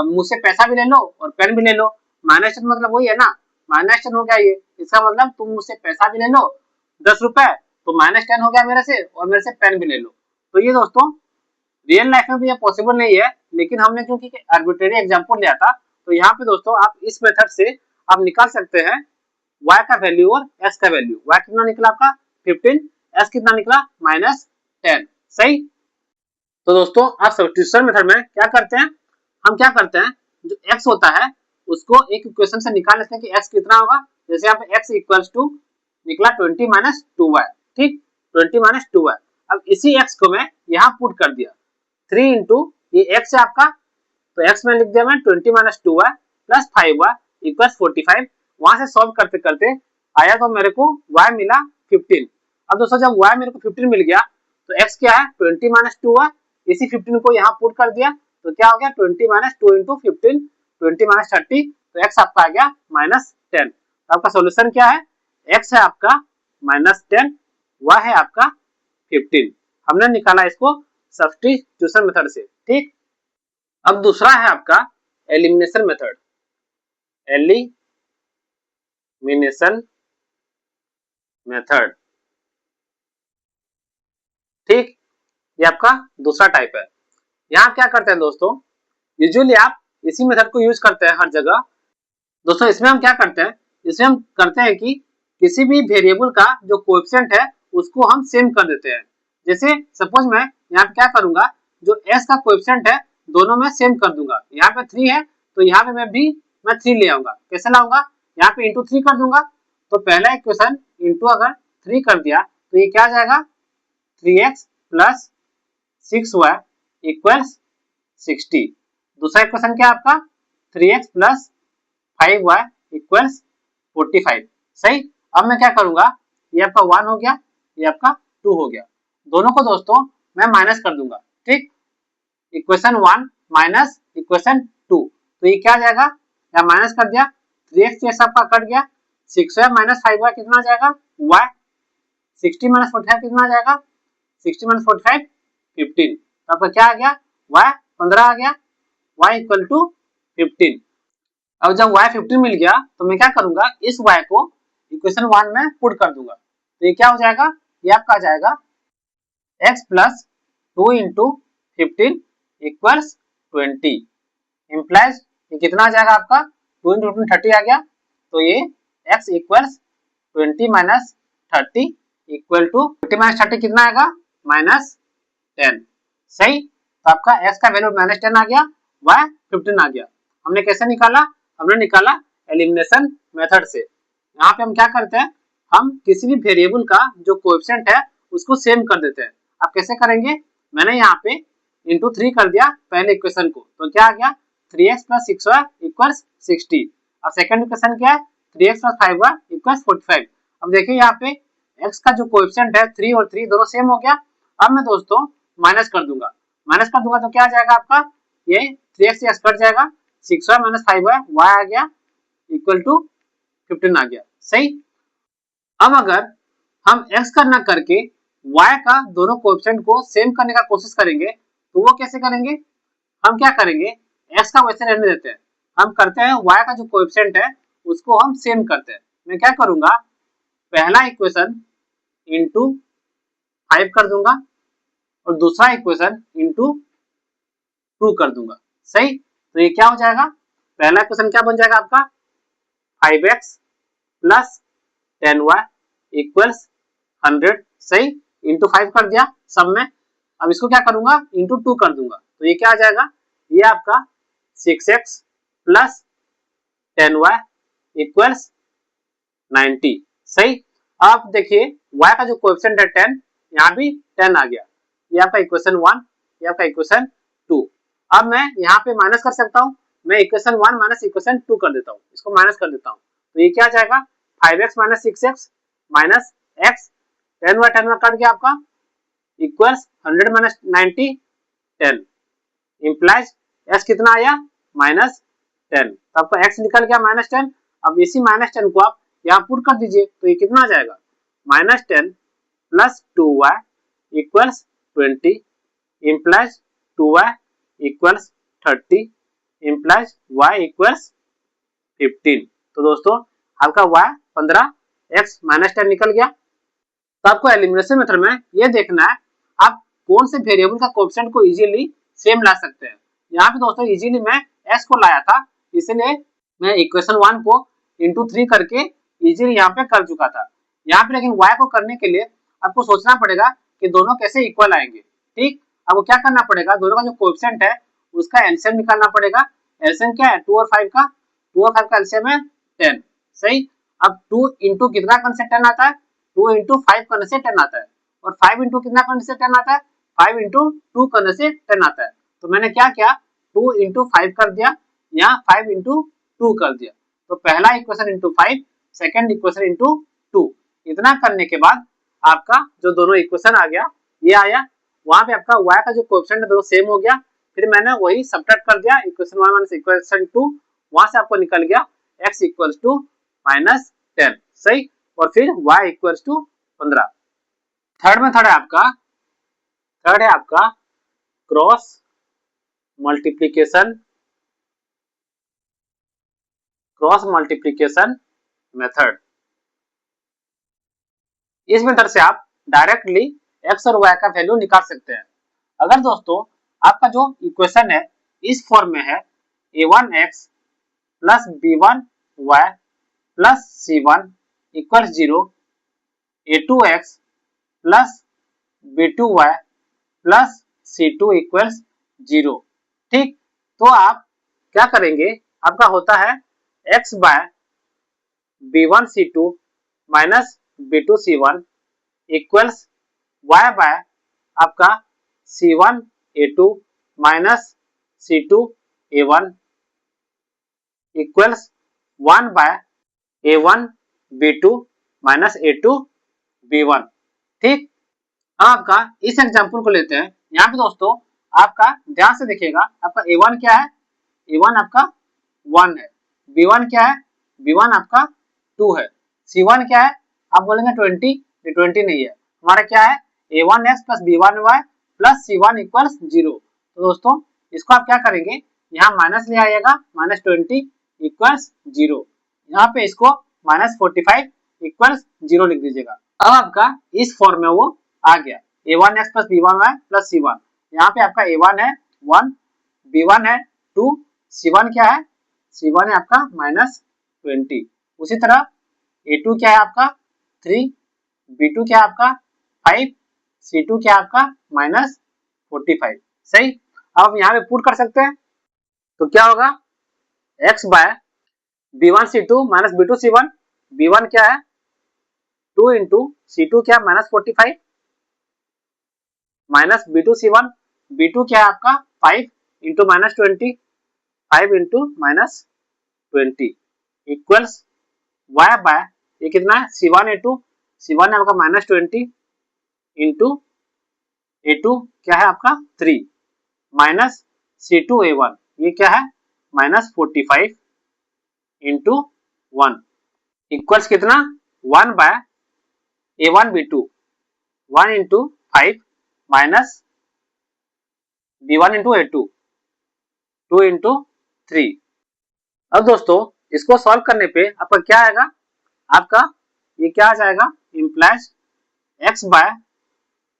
मुझसे पैसा भी ले लो और पेन भी ले लो, माइनस 10 मतलब वही है ना, माइनस 10 हो गया ये, इसका मतलब तुम मुझसे पैसा भी ले लो 10 रुपए, तो माइनस 10 हो गया मेरे से, और मेरे से पेन भी ले लो। तो ये दोस्तों रियल लाइफ में भी ये पॉसिबल नहीं है, लेकिन हमने क्योंकि आर्बिट्रेरी एग्जांपल लिया था, तो यहाँ पे दोस्तों आप इस मेथड से आप निकाल सकते हैं y का वैल्यू और s का वैल्यू। y कितना निकला आपका 15, s कितना निकला माइनस 10। सही। तो दोस्तों आप सब्स्टिट्यूशन मेथड में क्या करते हैं, हम क्या करते हैं, जो x होता है उसको एक इक्वेशन से निकाल लेते हैं कि x कितना होगा। जैसे यहाँ पे x इक्वल्स टू निकला 20 माइनस 2y। ठीक, 20 माइनस 2y। अब इसी x को मैं यहाँ पुट कर दिया 3 इंटू ये x है आपका, तो x में लिख दिया मैं 20 minus 2y plus 5y equals 45। वहां से सॉल्व करते करते आया तो मेरे को y मिला 15। अब दोस्तों जब y मेरे को 15 मिल गया तो x क्या है 20 माइनस 2y, इसी 15 को यहाँ पुट कर दिया, तो क्या हो गया 20 माइनस 2 इंटू 15, 20 माइनस 30, तो x आपका आ गया माइनस 10। तो आपका सोल्यूशन क्या है, x है आपका माइनस 10, y है आपका 15। हमने निकाला इसको सब्स्टिट्यूशन मेथड से। ठीक, अब दूसरा है आपका एलिमिनेशन मेथड। एलिमिनेशन मेथड, ठीक, ये आपका दूसरा टाइप है। यहाँ क्या करते हैं दोस्तों, यूजुअली आप इसी मेथड को यूज करते हैं हर जगह। दोस्तों इसमें हम क्या करते हैं, इसमें हम करते हैं कि किसी भी वेरिएबल का जो कोएफिशिएंट है उसको हम सेम कर देते हैं। जैसे सपोज मैं यहाँ पे क्या करूंगा, जो s का कोएफिशिएंट है दोनों में सेम कर दूंगा। यहाँ पे 3 है तो यहाँ पे मैं 3 ले आऊंगा। कैसे लाऊंगा, यहाँ पे इंटू 3 कर दूंगा, तो पहला इक्वेशन इंटू अगर 3 कर दिया तो ये क्या आ जाएगा 3x प्लस 6y इक्वल्स 60। दूसरा इक्वेशन क्या है आपका 3x प्लस 5y इक्वल्स 45। सही। अब मैं क्या करूंगा, ये आपका 1 हो गया, ये आपका 2 हो गया, दोनों को दोस्तों मैं माइनस कर दूंगा। ठीक, इक्वेशन 1 माइनस इक्वेशन 2, तो ये क्या आ जाएगा, या माइनस कर दिया 3x ये आपका कट गया, 6y माइनस 5y कितना आ जाएगा y, 60 माइनस 45 कितना आ जाएगा, 60 माइनस 45 15, तो आपका क्या आ गया y 15 आ गया, y इक्वल टू 15। अब जब y 15 मिल गया तो मैं क्या करूंगा, इस y को इक्वेशन 1 में पुट कर दूंगा, तो ये क्या हो जाएगा, ये आपका आ जाएगा x plus 2 into 15 equals 20। Implies ये कितना आ जाएगा आपका 2 इंटू 15 30 आ गया, तो ये x equals 20 minus 30 equal to 20 minus 30 कितना आएगा माइनस 10। सही। तो आपका x का वैल्यू माइनस 10 आ गया, y 15 आ गया। हमने कैसे निकाला, हमने निकाला एलिमिनेशन मेथड से। यहाँ पे हम क्या करते हैं, हम किसी भी वेरिएबल का जो कोएफिशिएंट है उसको सेम कर देते हैं। आप कैसे करेंगे, मैंने यहाँ पे इंटू 3 कर दिया पहले इक्वेशन को, तो क्या आ गया 3x प्लस 6y इक्वल्स 60। अब सेकंड इक्वेशन क्या है 3x प्लस 5y इक्वल्स 45। अब देखिए यहाँ पे x का जो कोएफिशिएंट है 3 और 3 दोनों सेम हो गया। अब मैं दोस्तों माइनस कर दूंगा, माइनस कर दूंगा तो क्या आ जाएगा आपका, ये 3x से कट जाएगा, 6y माइनस 5y y आ गया इक्वल टू 15 आ गया। सही। अब अगर हम x का ना करके y का दोनों कोएफिशिएंट को सेम करने का कोशिश करेंगे तो वो कैसे करेंगे? हम क्या करेंगे, x का वैसे रहने देते हैं, हम करते हैं y का जो कोएफिशिएंट है उसको हम सेम करते हैं। मैं क्या करूंगा, पहला इक्वेशन इंटू 5 कर दूंगा और दूसरा इक्वेशन इंटू 2 कर दूंगा। सही, तो ये क्या हो जाएगा, पहला इक्वेशन क्या बन जाएगा आपका 5x प्लस 10y इक्वल्स 100। सही, इंटू 5 कर दिया सब में। अब इसको क्या करूंगा, इंटू 2 कर दूंगा, तो ये क्या आ जाएगा, ये आपका 6x प्लस 10y इक्वल्स 90। सही, आप देखिए y का जो कोएफिशिएंट है 10, यहाँ भी 10 आ गया। ये आपका इक्वेशन 1, ये आपका इक्वेशन 2। अब मैं यहाँ पे माइनस कर सकता हूँ, मैं इक्वेशन 1 माइनस इक्वेशन 2 कर देता हूँ, इसको माइनस कर देता हूँ, तो ये क्या आ जाएगा 5x minus 6x minus x, 10y 10y cut गया आपका, इक्वल्स 100 माइनस 90 10, इंप्लाइज x कितना आया माइनस 10, तो आपका x निकल गया माइनस 10। अब इसी माइनस 10 को आप यहाँ पुट कर दीजिए, तो ये कितना आ जाएगा minus 10 plus 2y equals 20, implies 2y equals 30, implies y equals 15। तो दोस्तों आपका y 15, x माइनस 10 निकल गया। तो आपको एलिमिनेशन मेथड में ये देखना है आप कौन से वेरिएबल का कोएफिशिएंट को इजीली सेम ला सकते हैं। यहाँ पे दोस्तों इजीली मैं x को लाया था, इसलिए मैं इक्वेशन 1 को इंटू 3 करके इजीली यहाँ पे कर चुका था। यहाँ पे लेकिन y को करने के लिए आपको सोचना पड़ेगा कि दोनों कैसे इक्वल आएंगे। ठीक, आपको क्या करना पड़ेगा, दोनों का जो कोएफिशिएंट है उसका एलसीएम निकालना पड़ेगा। एलसीएम क्या है 2 और 5 का, 2 और 5 का एलसीएम है 10। सही, अब 2 इंटू कितना करने से 10 आता है, 2 इंटू 5 करने से 10 आता है, और 5 इंटू कितना करने से 10 आता है, 5 इंटू 2 करने से 10 आता है। तो मैंने क्या किया 2 इंटू 5 कर दिया, यहाँ 5 इंटू 2 कर दिया, तो पहला equation into 5, second equation into 2। इतना करने के बाद आपका जो दोनों इक्वेशन आ गया ये आया, वहां पे आपका y का जो कोएफिशिएंट है दोनों सेम हो गया, फिर मैंने वही सब्ट्रैक्ट कर दिया इक्वेशन 1 माइनस इक्वेशन 2, वहां से आपको निकल गया x इक्वल्स टू माइनस 10। सही, और फिर y equals to 15। Third method है आपका, थर्ड है आपका cross multiplication, cross multiplication method. इस मेथड से आप डायरेक्टली x और y का वैल्यू निकाल सकते हैं। अगर दोस्तों आपका जो इक्वेशन है इस फॉर्म में है a1x plus b1y plus c1 equal 0, a2x plus b2y plus c2 equals 0। ठीक, तो आप क्या करेंगे, आपका होता है x by b1 c2 minus b2 c1 equals y by आपका c1 a2 minus c2 a1 equals 1 by a1 b2 minus a2 b1। ठीक, आपका इस एग्जांपल को लेते हैं। यहाँ पे दोस्तों आपका ध्यान से देखिएगा, आपका a1 क्या है, a1 आपका 1 है, b1 क्या है, b1 आपका 2 है, c1 क्या है, आप बोलेंगे 20, ये 20 नहीं है, हमारा क्या है a1x plus b1y plus c1 equals 0। तो दोस्तों इसको आप क्या करेंगे, यहाँ माइनस ले आइएगा, माइनस 20 इक्वल्स 0, यहाँ पे इसको माइनस 45 इक्वल्स 0 लिख दीजिएगा। अब आपका इस फॉर्म में वो आ गया a1x plus b1y plus c1। यहाँ पे आपका a1 है 1, b1 है 2, c1 क्या है, c1 है आपका माइनस 20। उसी तरह a2 क्या है आपका 3, b2 क्या है आपका 5, c2 क्या है आपका माइनस 45। सही, अब आप यहाँ पे पुट कर सकते हैं, तो क्या होगा x by b1 c2 minus b2 c1, b1 क्या है 2 इंटू c2 क्या minus 45 minus b2 c1, b2 क्या है आपका 5 into minus 20, 5 into minus 20 equals y by ये कितना है c1 a2, c1 है आपका माइनस 20 इंटू a2 क्या है आपका 3 माइनस c2 a1, ये क्या है माइनस 45 इंटू 1 इक्वल्स कितना 1 by a1 b2 1 into 5 minus b1 into a2 2 into 3। अब दोस्तों इसको सॉल्व करने पे आपका क्या आएगा, आपका ये क्या आ जाएगा, implies x bye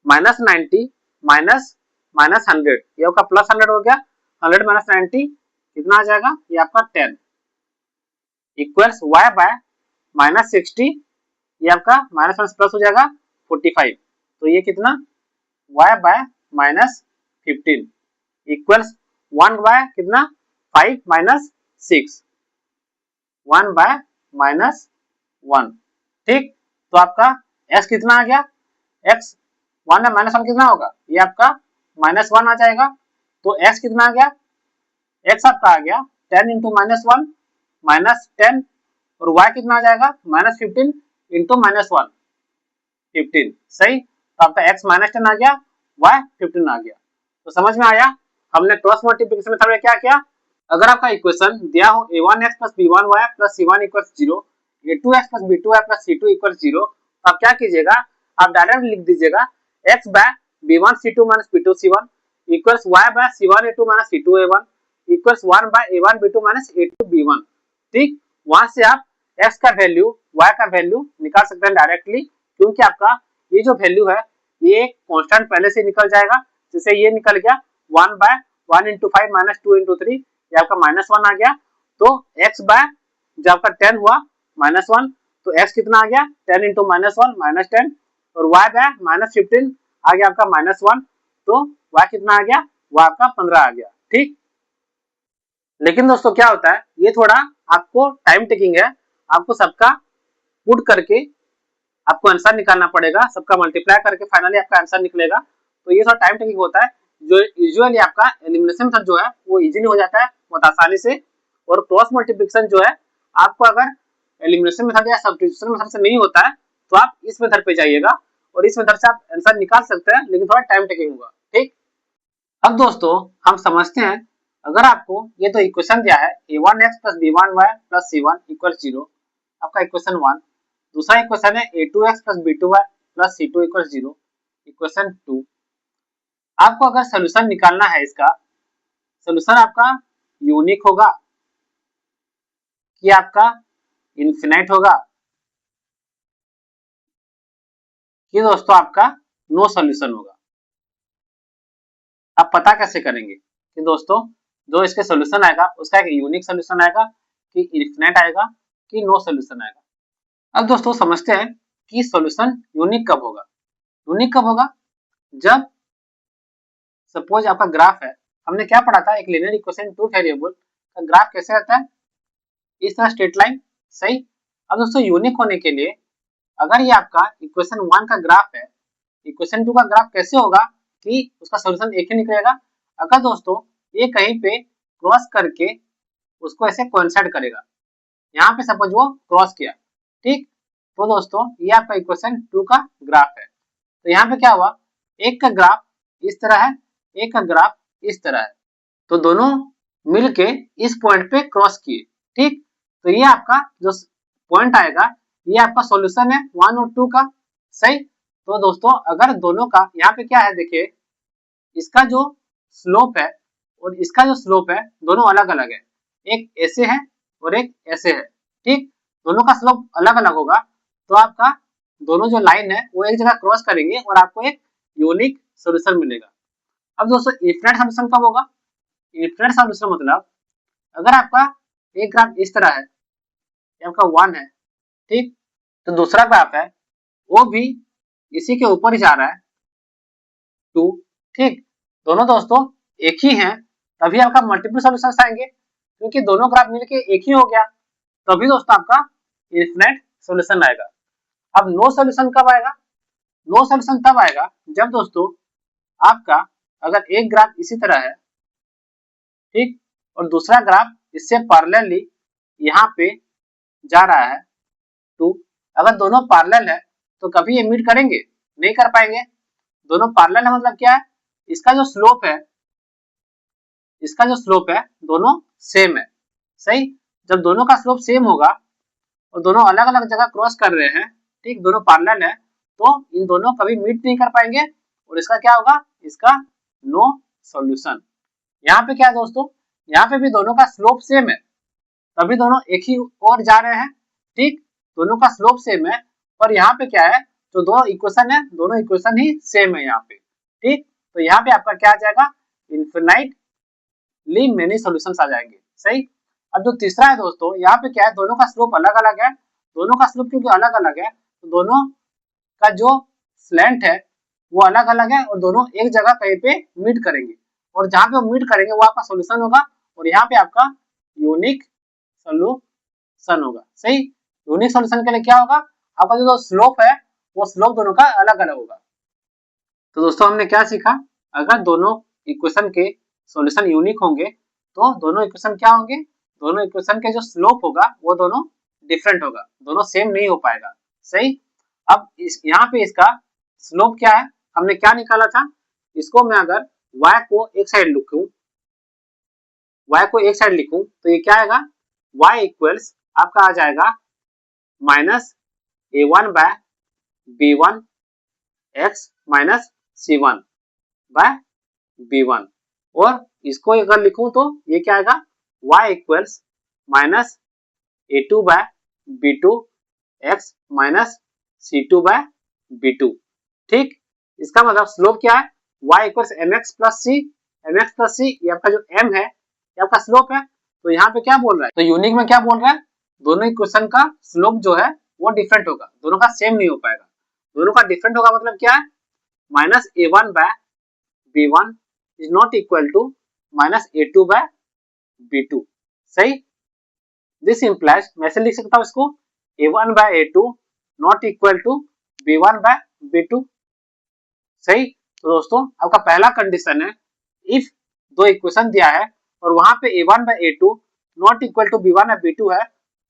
minus 90 minus minus 100, ये आपका प्लस 100 हो गया, 100 माइनस 90 कितना आ जाएगा, ये आपका 10 इक्वल्स y बाय माइनस 60, ये आपका माइनस माइनस प्लस हो जाएगा 45, तो ये कितना y by minus 15 equals 1 by कितना 5 माइनस 6 1 बाय माइनस 1। ठीक, तो आपका x कितना आ गया, x 1 में माइनस 1 कितना होगा, ये आपका माइनस 1 आ जाएगा, तो x कितना आ गया, x आपका आ गया 10 इंटू माइनस 1 माइनस 10 और y कितना आ जाएगा माइनस 15 इंटू माइनस 1 15, सही, तो आपका x माइनस 10 आ गया, y 15 आ गया। तो समझ में आया, हमने क्रॉस मल्टीप्लिकेशन मेथड में क्या किया, अगर आपका इक्वेशन दिया हो a1x plus b1y plus c1 equals 0, a2x plus b2y plus c2 equals 0, तो आप क्या कीजिएगा, आप डायरेक्ट लिख दीजिएगा x by b1 c2 minus b2 c1 equals y by c1 a2 minus c2 a1 equals 1 by a1 b2 minus a2 b1। ठीक, वहां से आप x का वैल्यू y का वैल्यू निकाल सकते हैं डायरेक्टली, क्योंकि आपका ये जो वैल्यू है ये कांस्टेंट पहले से निकल जाएगा, जैसे ये निकल गया 1 बाय 1 इंटू 5 माइनस 2 इंटू 3, ये आपका माइनस 1 आ गया, तो x बाय जब आपका 10 हुआ माइनस 1, तो x कितना आ गया 10 इंटू माइनस 1 माइनस 10 और y बाय माइनस 15 आ गया आपका माइनस 1, तो y कितना आ गया, y आपका 15 आ गया। ठीक, लेकिन दोस्तों क्या होता है, ये थोड़ा आपको टाइम टेकिंग है, आपको सबका पुट करके आपको आंसर निकालना पड़ेगा, सबका मल्टीप्लाई करके फाइनली आपका आंसर निकलेगा, तो ये थोड़ा टाइम टेकिंग होता है। जो यूजुअली आपका एलिमिनेशन मेथड जो है वो इजीली हो जाता है बहुत आसानी से, और क्रॉस मल्टीप्लिकेशन जो है आपको अगर एलिमिनेशन मेथड या सब्स्टिट्यूशन मेथड से नहीं होता है तो आप इस मेथड पे जाइएगा और इस मेथड से आप आंसर निकाल सकते हैं, लेकिन थोड़ा टाइम टेकिंग होगा। ठीक, अब दोस्तों हम समझते हैं, अगर आपको ये तो इक्वेशन दिया है a1x plus b1y plus c1 equal 0, आपका इक्वेशन 1, दूसरा इक्वेशन है a2x plus b2y plus c2 equal 0, equation 2। आपको अगर सोल्यूशन निकालना है, इसका सोल्यूशन आपका यूनिक होगा कि आपका इनफिनाइट होगा कि दोस्तों आपका नो सोल्यूशन होगा। आप पता कैसे करेंगे कि दोस्तों जो इसके सोल्यूशन आएगा उसका एक यूनिक सोल्यूशन आएगा कि इनफिनाइट आएगा कि नो सोल्यूशन आएगा। अब दोस्तों समझते हैं कि सोल्यूशन यूनिक कब होगा। यूनिक कब होगा, जब सपोज आपका ग्राफ है, हमने क्या पढ़ा था, एक लीनियर इक्वेशन टू वेरिएबल का ग्राफ कैसे आता है, इस तरह स्ट्रेट लाइन, सही। अब दोस्तों यूनिक होने के लिए अगर ये आपका इक्वेशन 1 का ग्राफ है, इक्वेशन 2 का ग्राफ कैसे होगा कि उसका सोल्यूशन एक ही निकलेगा, अगर दोस्तों ये कहीं पे क्रॉस करके उसको ऐसे कोइंसाइड करेगा, यहाँ पे सपोज वो क्रॉस किया, ठीक, तो दोस्तों ये आपका इक्वेशन 2 का ग्राफ है। तो यहाँ पे क्या हुआ, एक का ग्राफ इस तरह है, एक का ग्राफ इस तरह है, तो दोनों मिलके इस पॉइंट पे क्रॉस किए, ठीक, तो ये आपका जो पॉइंट आएगा ये आपका सॉल्यूशन है 1 और 2 का, सही। तो दोस्तों अगर दोनों का यहाँ पे क्या है, देखिए इसका जो स्लोप है और इसका जो स्लोप है दोनों अलग अलग है, एक ऐसे है और एक ऐसे है, ठीक, दोनों का स्लोप अलग अलग होगा, तो आपका दोनों जो लाइन है वो एक जगह क्रॉस करेंगे और आपको एक यूनिक सोल्यूशन मिलेगा। अब दोस्तों इनफिनिट सोल्यूशन कब होगा, इनफिनिट सोल्यूशन मतलब अगर आपका एक ग्राफ इस तरह है, आपका 1 है, ठीक, तो दूसरा ग्राफ है वो भी इसी के ऊपर ही जा रहा है 2, ठीक, दोनों दोस्तों एक ही हैं, तभी आपका मल्टीपल सॉल्यूशंस आएंगे, क्योंकि दोनों ग्राफ मिलके एक ही हो गया, तभी दोस्तों आपका इनफिनिट सॉल्यूशन आएगा। अब नो सॉल्यूशन कब आएगा, नो सॉल्यूशन तब आएगा जब दोस्तों आपका अगर एक ग्राफ इसी तरह है, ठीक, और दूसरा ग्राफ इससे पैरेलली यहाँ पे जा रहा है 2, अगर दोनों पैरेलल है तो कभी ये मीट करेंगे, नहीं कर पाएंगे। दोनों पैरेलल है मतलब क्या है, इसका जो स्लोप है, इसका जो स्लोप है दोनों सेम है, सही। जब दोनों का स्लोप सेम होगा और दोनों अलग अलग जगह क्रॉस कर रहे हैं, ठीक, दोनों पैरेलल है, तो इन दोनों कभी मीट नहीं कर पाएंगे और इसका क्या होगा, इसका नो सॉल्यूशन। यहाँ पे क्या है दोस्तों, यहाँ पे भी दोनों का स्लोप सेम है, तभी दोनों एक ही ओर जा रहे हैं। ठीक, दोनों का स्लोप सेम है, पर यहाँ पे क्या है, जो दो इक्वेशन है दोनों इक्वेशन ही सेम है यहाँ पे। ठीक, तो यहाँ पे आपका क्या आ जाएगा, इनफिनाइटली मेनी सॉल्यूशंस आ जाएंगे। सही। अब जो तीसरा है दोस्तों, यहाँ पे क्या है, दोनों का स्लोप अलग अलग है। दोनों का स्लोप क्योंकि अलग अलग है तो दोनों का जो स्लैंट है वो अलग अलग है और दोनों एक जगह कहीं पे मीट करेंगे, और जहां पे वो मीट करेंगे वो आपका सॉल्यूशन होगा, और यहाँ पे आपका यूनिक सॉल्यूशन होगा। सही। यूनिक सॉल्यूशन के लिए क्या होगा, आपका जो स्लोप है वो स्लोप दोनों का अलग अलग होगा। तो दोस्तों हमने क्या सीखा, अगर दोनों इक्वेशन के सॉल्यूशन यूनिक होंगे तो दोनों इक्वेशन क्या होंगे, दोनों इक्वेशन के जो स्लोप होगा वो दोनों डिफरेंट होगा, दोनों सेम नहीं हो पाएगा। सही। अब इस यहाँ पे इसका स्लोप क्या है, हमने क्या निकाला था, इसको मैं अगर y को एक साइड लिखूं, y को एक साइड लिखूं तो ये क्या आएगा, y इक्वल्स आपका आ जाएगा minus a1 by b1 x minus c1 by b1, और इसको अगर लिखूं तो ये क्या आएगा, y equals minus a2 by b2 x minus c2 by b2। ठीक, इसका मतलब स्लोप क्या है, y equals mx plus c, ये आपका जो m है ये आपका स्लोप है। तो यहाँ पे क्या बोल रहा है, तो यूनिक में क्या बोल रहा है, दोनों इक्वेशन का स्लोप जो है वो डिफरेंट होगा, दोनों का सेम नहीं हो पाएगा। दोनों का डिफरेंट होगा मतलब क्या है, minus a1 by b1 is not equal to minus a2 by b2। सही। दिस इंप्लाइज, मैं ऐसे लिख सकता हूँ इसको, a1 by a2 not equal to b1 by b2। सही। तो दोस्तों आपका पहला कंडीशन है, इफ दो इक्वेशन दिया है और वहां पे a1 by a2 not equal to b1 by b2 है,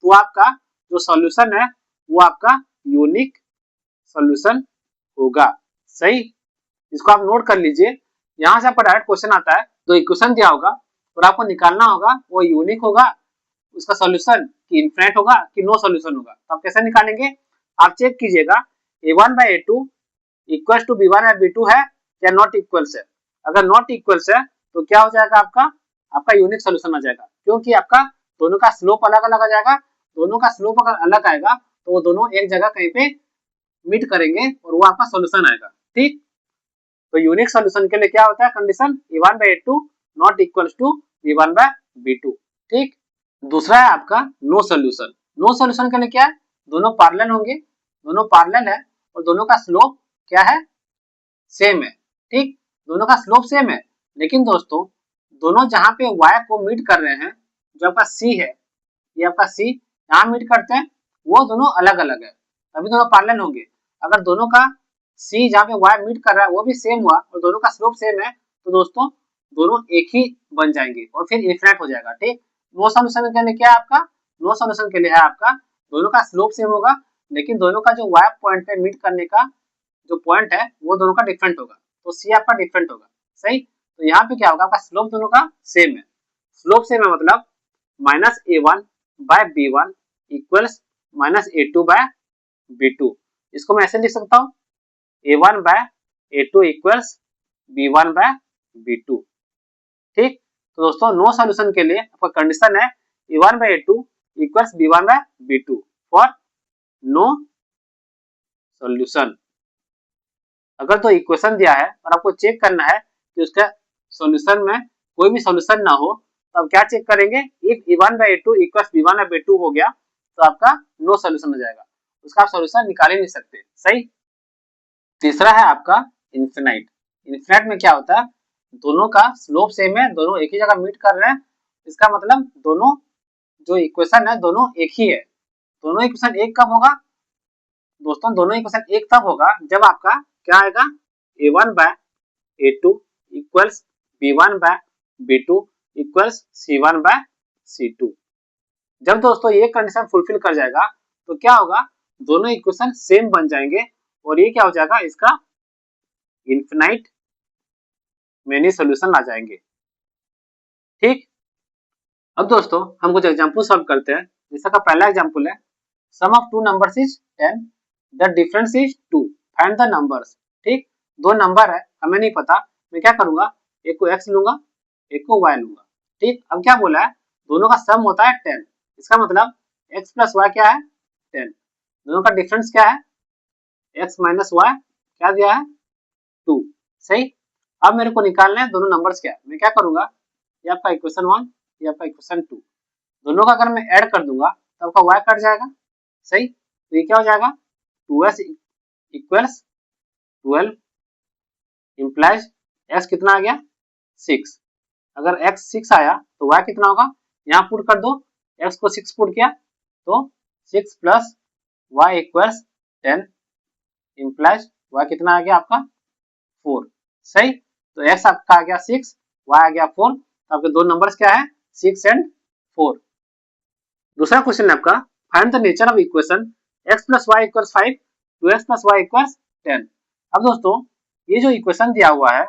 तो आपका जो सॉल्यूशन है वो आपका यूनिक सॉल्यूशन होगा। सही। इसको आप नोट कर लीजिए, यहां से आपका डायरेक्ट क्वेश्चन आता है, तो इक्वेशन दिया होगा और आपको निकालना होगा वो यूनिक होगा, उसका सॉल्यूशन कि इनफिनिट होगा कि नो सॉल्यूशन होगा। तो आप कैसे निकालेंगे, आप चेक कीजिएगा a1 by a2 equals to b1 by b2 है या नॉट इक्वल्स है। अगर नॉट इक्वल्स है तो क्या हो जाएगा, आपका आपका यूनिक सॉल्यूशन आ जाएगा, क्योंकि आपका दोनों का स्लोप अलग अलग आ जाएगा। दोनों का स्लोप अगर अलग आएगा तो वो दोनों एक जगह कहीं पे मीट करेंगे और वो आपका सॉल्यूशन आएगा। ठीक, तो यूनिक सॉल्यूशन के लिए क्या होता है condition, a1 by a2 not equals to b1 by b2। ठीक, दूसरा है आपका नो सॉल्यूशन। नो सॉल्यूशन के लिए क्या है, दोनों पैरेलल होंगे, दोनों पैरेलल है और दोनों का स्लोप क्या है, सेम है। ठीक, दोनों का स्लोप सेम है, लेकिन दोस्तों दोनों जहां पे y को मीट कर रहे हैं, जो आपका c है, ये आपका c यहाँ मीट करते हैं, वो दोनों अलग अलग है, तभी दोनों पैरेलल होंगे। अगर दोनों का c जहाँ पे y मीट कर रहा है वो भी सेम हुआ और दोनों का स्लोप सेम है, तो दोस्तों दोनों एक ही बन जाएंगे और फिर इनफिनिट हो जाएगा। ठीक, नो सॉल्यूशन के लिए क्या है आपका, नो सॉल्यूशन के लिए है आपका दोनों का स्लोप सेम होगा, लेकिन दोनों का जो y पॉइंट पे मीट करने का जो पॉइंट है वो दोनों का डिफरेंट होगा, तो सी आपका डिफरेंट होगा। सही। तो यहाँ पे क्या होगा, आपका स्लोप दोनों का सेम है। स्लोप सेम है मतलब minus a1 by b1 equals minus a2 by b2। इसको मैं ऐसे लिख सकता हूँ, a1 by a2 equals b1 by b2। ठीक, तो दोस्तों नो सॉल्यूशन के लिए आपका कंडीशन है a1 by a2 equals b1 by b2 for no solution. अगर तो इक्वेशन दिया है और आपको चेक करना है कि उसका सॉल्यूशन में कोई भी सॉल्यूशन ना हो, तो आप क्या चेक करेंगे, if a1 by a2 equals b1 by b2 हो गया तो आपका नो सॉल्यूशन हो जाएगा, उसका आप सॉल्यूशन निकाल ही नहीं सकते। सही। तीसरा है आपका इनफिनाइट। इनफिनाइट में क्या होता है, दोनों का स्लोप सेम है, दोनों एक ही जगह मीट कर रहे हैं, इसका मतलब दोनों जो इक्वेशन है दोनों एक ही है। दोनों इक्वेशन एक कब होगा दोस्तों, दोनों इक्वेशन एक तब होगा जब आपका क्या आएगा, a1 by a2 equals b1 by b2 equals c1 by c2। जब दोस्तों ये कंडीशन फुलफिल कर जाएगा तो क्या होगा, दोनों इक्वेशन सेम बन जाएंगे और ये क्या हो जाएगा, इसका इनफिनाइट मेनी सॉल्यूशन आ जाएंगे। ठीक, अब दोस्तों हम कुछ एग्जांपल सॉल्व करते हैं। जैसा का पहला एग्जांपल है, sum of two numbers is 10, the difference is 2। Find the numbers. ठीक, दो नंबर है, हमें नहीं पता, मैं क्या करूंगा, एक को x लूंगा, एक को y लूंगा। ठीक, अब क्या बोला है, दोनों का सम होता है 10, इसका मतलब x प्लस वाई क्या है 10, दोनों का डिफरेंस क्या है x माइनस वाई, क्या दिया है 2। सही, अब मेरे को निकालना है दोनों नंबर्स क्या है, मैं क्या करूंगा, ये आपका इक्वेशन 1, ये आपका इक्वेशन 2, दोनों का अगर मैं ऐड कर दूंगा तो आपका y कट जाएगा। सही, तो ये क्या हो जाएगा 2s इक्वल्स 12 इम्प्लाइज x कितना आ गया 6। अगर x 6 आया तो y कितना होगा, यहाँ पुट कर दो, x को 6 पुट किया तो 6 plus y equals 10 implies y कितना आ गया आपका 4। सही, तो x आपका आ गया 6, y आ गया 4, तो आपके दो नंबर्स क्या है 6 एंड 4। दूसरा क्वेश्चन है आपका, find the nature of equation x plus y equals 5 2x plus y equals 10। अब दोस्तों ये जो इक्वेशन दिया हुआ है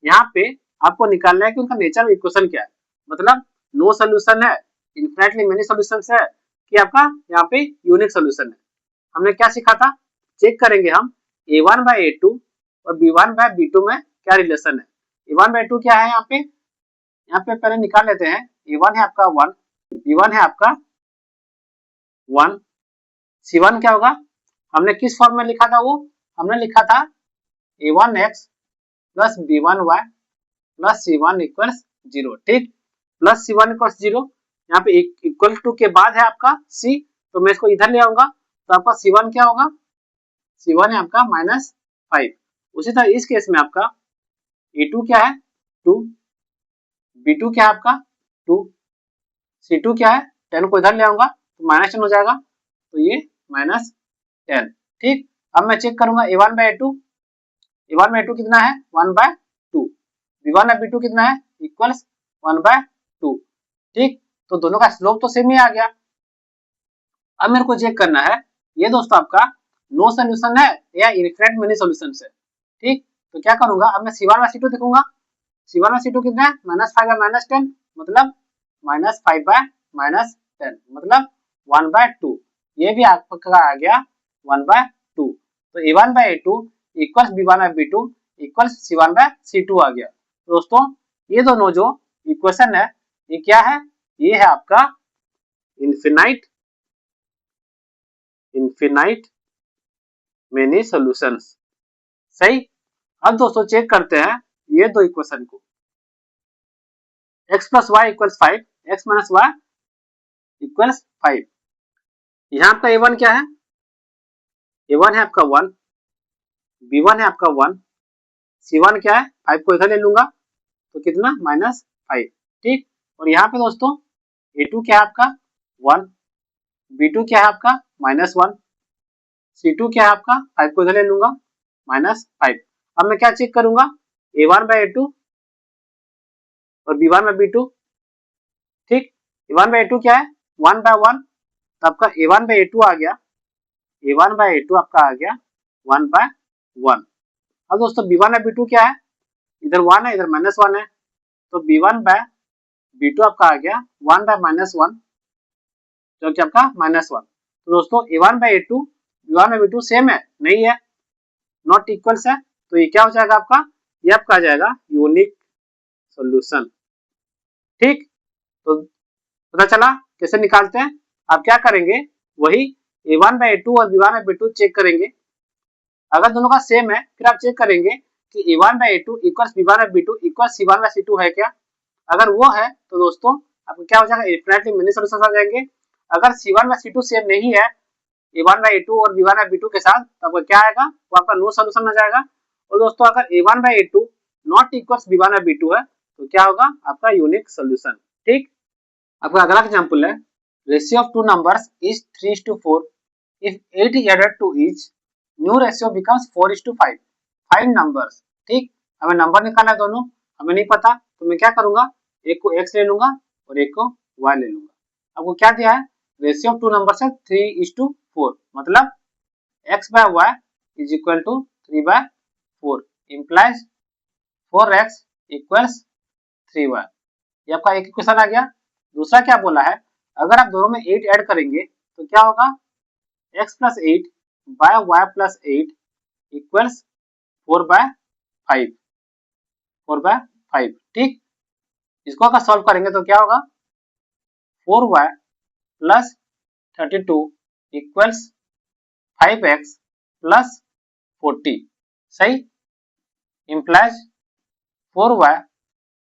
यहाँ पे आपको निकालना है कि उनका नेचर ऑफ इक्वेशन क्या है, मतलब नो सोल्यूशन है, इन्फिनिटली मेनी सॉल्यूशंस है, कि आपका यहाँ पे यूनिक सोल्यूशन है। हमने क्या सीखा था, चेक करेंगे हम a1 बाय a2 और b1 बाय b2 में क्या रिलेशन है। a1 बाय 2 क्या है, यहाँ पे पहले निकाल लेते हैं, a1 है आपका 1, b1 है आपका 1, c1 क्या होगा, हमने किस फॉर्म में लिखा था, वो हमने लिखा था a1x plus b1y plus c1 equals 0। ठीक, प्लस c1 इक्वल्स 0, यहाँ पे इक्वल टू के बाद है आपका c, तो मैं इसको इधर ले आऊंगा तो आपका c1 क्या होगा, c1 है आपका -5। उसी तरह इस केस में आपका a2 क्या है 2, b2 क्या है आपका 2, c2 क्या है 10 को इधर ले आऊंगा तो -10 हो जाएगा, तो ये -10। ठीक, अब मैं चेक करूंगा a1 by a2, a1 bye 2 कितना है 1 बाय 2, b1 बाय b2 कितना है इक्वल्स 1 बाय 2। ठीक, तो दोनों का स्लोप तो सेम ही आ गया। अब मेरे को चेक करना है ये दोस्तों आपका नो सोल्यूशन है या इनफिनिट मेनी सॉल्यूशंस है। ठीक, तो क्या करूंगा, अब मैं c1 बाय c2 देखूंगा, c1 बाय c2 कितना है -5 बाय -10, मतलब -5 बाय -10, मतलब 1 बाय 2, ये भी आपका आ गया 1 बाय 2, तो a1 by a2 equals b1 by b2 equals c1 by c2 आ गया। तो दोस्तों ये दोनों जो इक्वेशन है ये क्या है, ये है आपका इनफिनाइट मेनी सॉल्यूशंस। सही, अब दोस्तों चेक करते हैं ये दो इक्वेशन को, x plus y equals 5, x minus y equals 5। यहाँ आपका a1 क्या है, a1 है आपका 1, b1 है आपका 1, c1 क्या है 5 को इधर ले लूंगा तो कितना -5। ठीक, और यहाँ पे दोस्तों a2 क्या है आपका 1, b2 क्या है आपका -1, c2 क्या है आपका 5 को इधर ले लूंगा -5। अब मैं क्या चेक करूंगा a1 बाय a2 और b1 बाय b2। ठीक, a1 बाय a2 क्या है 1 बाय 1, तो आपका a1 बाय a2 आ गया, a1 बाय a2 आपका आ गया 1 बाय 1। अब दोस्तों b1 बाय b2 क्या है, इधर 1 है इधर -1 है, तो b1 बाय b2 आपका आ गया 1 बाय -1, जो कि आपका -1। तो दोस्तों a1 by a2 b1 by b2 same है नहीं है, नॉट इक्वल्स है, तो ये क्या हो जाएगा आपका, ये आपका आ जाएगा यूनिक सॉल्यूशन। ठीक, तो पता चला कैसे निकालते हैं। आप क्या करेंगे, वही a1 बाय a2 और b1 बाय b2 चेक करेंगे, अगर दोनों का सेम है फिर आप चेक करेंगे कि a1 by a2 equals b1 by b2 equals c1 by c2 है क्या। अगर वो है तो दोस्तों आपको क्या हो जाएगा, इनफिनिटली मेनी सॉल्यूशंस आ जाएंगे। अगर c1 बाय c2 सेम नहीं है a1 बाय a2 और b1 बाय b2 के साथ, तो आपका क्या आएगा, वो आपका नो सॉल्यूशन आ जाएगा। और दोस्तों अगर a1 by a2 not equals b1 by b2 है तो क्या होगा, आपका यूनिक सॉल्यूशन। ठीक, आपका अगला एग्जांपल है, ratio of two numbers is 3:4, if 8 is added to each new ratio becomes 4:5, 5 numbers. ठीक, हमें नंबर निकालना है दोनों, हमें नहीं पता, तो मैं क्या करूंगा, एक को x ले लूंगा और एक को y ले लूंगा। आपको क्या दिया है, रेशियो ऑफ टू नंबर्स है 3:4, मतलब x by y is equal to 3/4 implies 4x equals 3y। ये आपका एक इक्वेशन आ गया। दूसरा क्या बोला है, अगर आप दोनों में 8 ऐड करेंगे तो क्या होगा, x plus 8 by y plus 8 equals 4/5, 4/5। ठीक, इसको अगर सॉल्व करेंगे तो क्या होगा, 4y plus 32 equals 5x plus 40। सही, implies 4y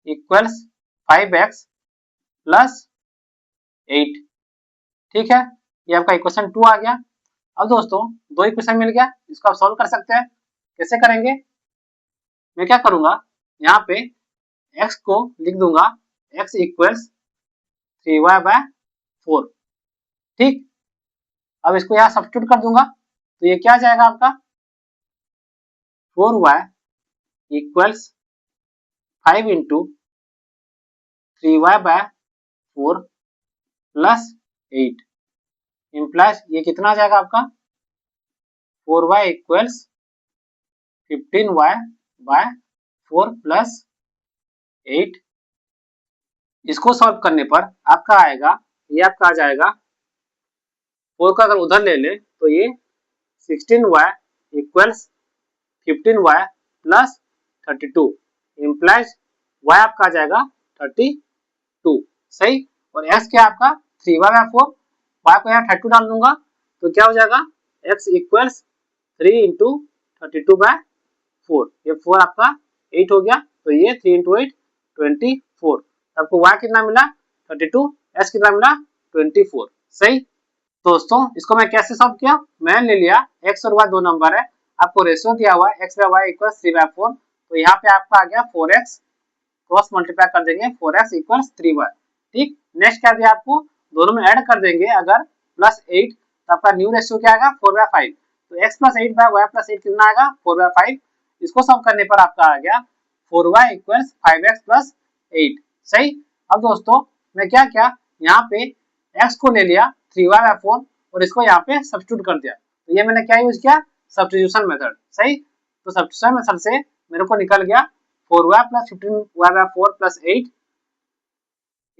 equals 5x plus 8। ठीक है, ये आपका इक्वेशन 2 आ गया। अब दोस्तों दो इक्वेशन मिल गया, इसको आप सॉल्व कर सकते हैं। कैसे करेंगे, मैं क्या करूंगा, यहाँ पे x को लिख दूंगा x इक्वल्स 3y/4। ठीक, अब इसको यहाँ सब्स्टिट्यूट कर दूंगा तो ये क्या आ जाएगा आपका, 4y equals 5 into 3y/4 plus 8 implies ये कितना आ जाएगा आपका, 4y इक्वल्स 15y/4 प्लस 8। इसको सॉल्व करने पर आपका आएगा, ये आपका आ जाएगा, 4 का अगर उधर ले ले तो ये 16y equals 15y plus 32 implies y आपका आ जाएगा 32। सही, और x क्या आपका 3y/4, y को यहाँ 32 डाल दूंगा तो क्या हो जाएगा, x इक्वल्स 3 इंटू 32/4, ये 4 आपका 8 हो गया, तो ये 3 इंटू 8 24। आपको y कितना मिला 32, x कितना मिला 24। सही दोस्तों, इसको मैं कैसे सॉल्व किया, मैं ले लिया x और y दो नंबर है, आपको रेशियो दिया हुआ है x/y इक्वल्स 3/4, तो यहाँ पे आपका आ गया 4x, क्रॉस मल्टीप्लाई कर देंगे 4x इक्वल्स 3y। ठीक, नेक्स्ट क्या दिया आपको, दोनों में ऐड कर देंगे अगर प्लस 8 तो आपका न्यू रेशियो क्या आएगा 4/5, तो x plus 8 by y plus 8 कितना आएगा 4/5। इसको सॉल्व करने पर आपका आ गया 4y इक्वल्स 5x प्लस 8। सही, अब दोस्तों मैं क्या किया, यहाँ पे x को ले लिया 3y/4 और इसको यहाँ पे सब्स्टिट्यूट कर दिया, तो ये मैंने क्या यूज किया, सब्स्टिट्यूशन मेथड। सही, तो सब्स्टिट्यूशन मेथड से मेरे को निकल गया 4y plus 15y/4 plus 8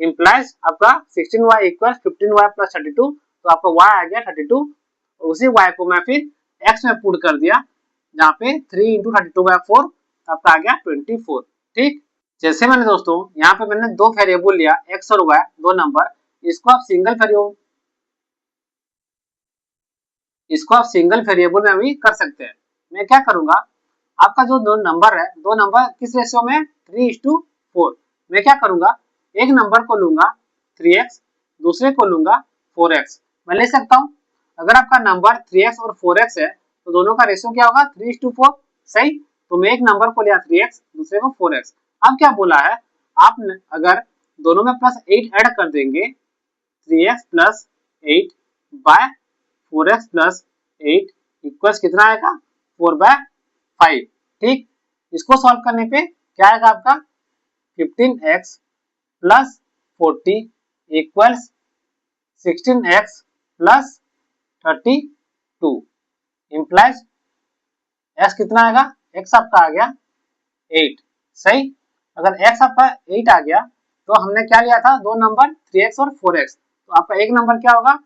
implies आपका 16y इक्वल 15y प्लस 32, तो आपका y आ गया 32, और उसी y को मैं फिर x में पुट कर दिया, जहाँ पे 3 इंटू 32/4 आपका आ गया 24। ठीक, जैसे मैंने दोस्तों यहाँ पे मैंने दो वेरिएबल लिया x और y दो नंबर, इसको आप सिंगल वेरिएबल में भी कर सकते हैं। मैं क्या करूंगा, आपका जो दो नंबर है, दो नंबर किस रेशियो में 3:4, मैं क्या करूंगा, एक नंबर को लूंगा 3x, दूसरे को लूंगा 4x। मैं ले सकता हूं, अगर आपका नंबर 3x और 4x है तो दोनों का रेशियो क्या होगा 3:4। सही, तो मैं एक नंबर को लिया 3x, दूसरे को 4x। अब क्या बोला है, आप अगर दोनों में प्लस 8 ऐड कर देंगे, 3x plus 8 bye 4x plus 8 equals कितना आएगा 4/5। ठीक, इसको सॉल्व करने पे क्या आएगा आपका 15x plus 40 equals 16x plus 32 implies x कितना आएगा, x आपका आ गया 8। सही, अगर x आपका 8 आ गया तो हमने क्या लिया था, दो नंबर 3x और 4x, तो आपका एक नंबर क्या होगा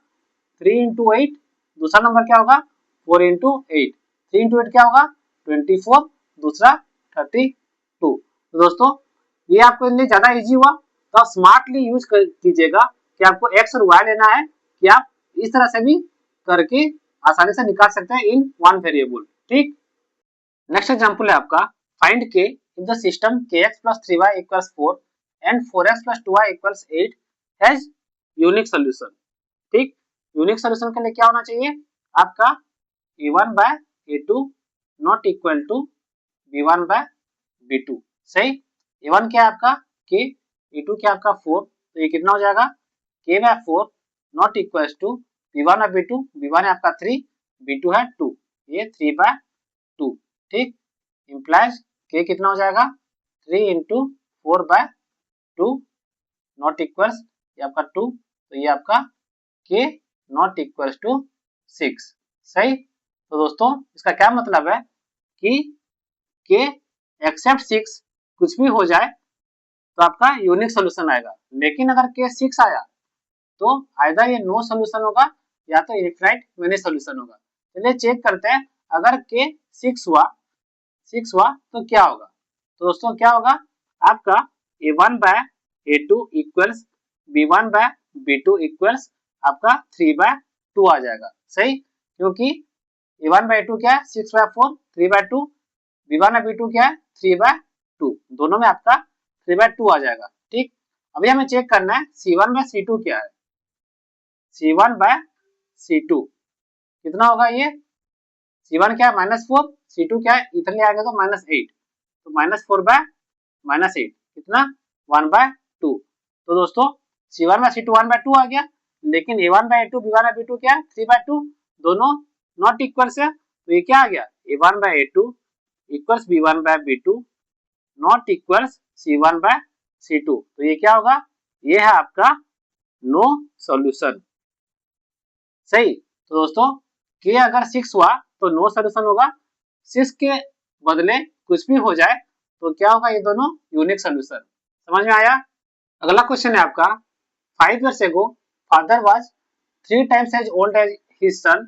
3 इंटू 8, दूसरा नंबर क्या होगा 4 इंटू 8, 3 इंटू 8 क्या होगा 24, दूसरा 32। तो दोस्तों ये आपको लिए ज्यादा इजी हुआ, तो आप स्मार्टली यूज कीजिएगा कि आपको x और y लेना है, कि आप इस तरह से भी करके आसानी से निकाल सकते हैं इन वन वेरिएबल। ठीक, नेक्स्ट एग्जांपल है आपका, find k if the system kx plus 3y equals 4 and 4x plus 2y equals 8 has unique solution। ठीक, यूनिक सोल्यूशन के लिए क्या होना चाहिए, आपका a1/a2 not equal to b1/b2। सही, a1 क्या है आपका k, a2 क्या आपका 4, तो ये कितना हो जाएगा k/4 not equal to b1/b2, b1 है आपका 3, b2 है 2, ये 3/2। ठीक, इम्प्लाइज k कितना हो जाएगा 3 इंटू 4/2 नॉट इक्वल्स ये आपका 2, तो ये आपका k नॉट इक्वल्स टू 6। सही, तो दोस्तों इसका क्या मतलब है कि k एक्सेप्ट 6 कुछ भी हो जाए तो आपका यूनिक सोल्यूशन आएगा, लेकिन अगर k 6 आया तो आइदर ये नो सोल्यूशन होगा या तो इनफाइनाइट मेनी सोल्यूशन होगा। चलिए चेक करते हैं, अगर k सिक्स हुआ तो क्या होगा? तो दोस्तों क्या होगा आपका a1/a2 इक्वल्स b1/b2 इक्वल्स आपका 3/2 आ जाएगा। सही, क्योंकि a1/a2 क्या है 6/4, 3/2, b1/b2 क्या है 3/2, दोनों में आपका 3/2 आ जाएगा। ठीक, अभी हमें चेक करना है c1/c2 क्या है। c1/c2 कितना होगा? ये c1 क्या है -4, c2 क्या है इधर ले आएगा तो -8, तो -4/-8 कितना 1/2। तो दोस्तों c1/c2 1/2 आ गया, लेकिन a1/a2 b1/b2 क्या है 3/2, दोनों नॉट इक्वल है, तो ये क्या आ गया a1/a2 equals b1/b2 not equals c1/c2। तो ये क्या होगा? ये है आपका नो सॉल्यूशन। सही, तो दोस्तों के अगर 6 हुआ तो नो सॉल्यूशन होगा, 6 के बदले कुछ भी हो जाए तो क्या होगा? ये दोनों यूनिक सॉल्यूशन। समझ में आया? अगला क्वेश्चन है आपका 5 years ago father was 3 times as old as his son,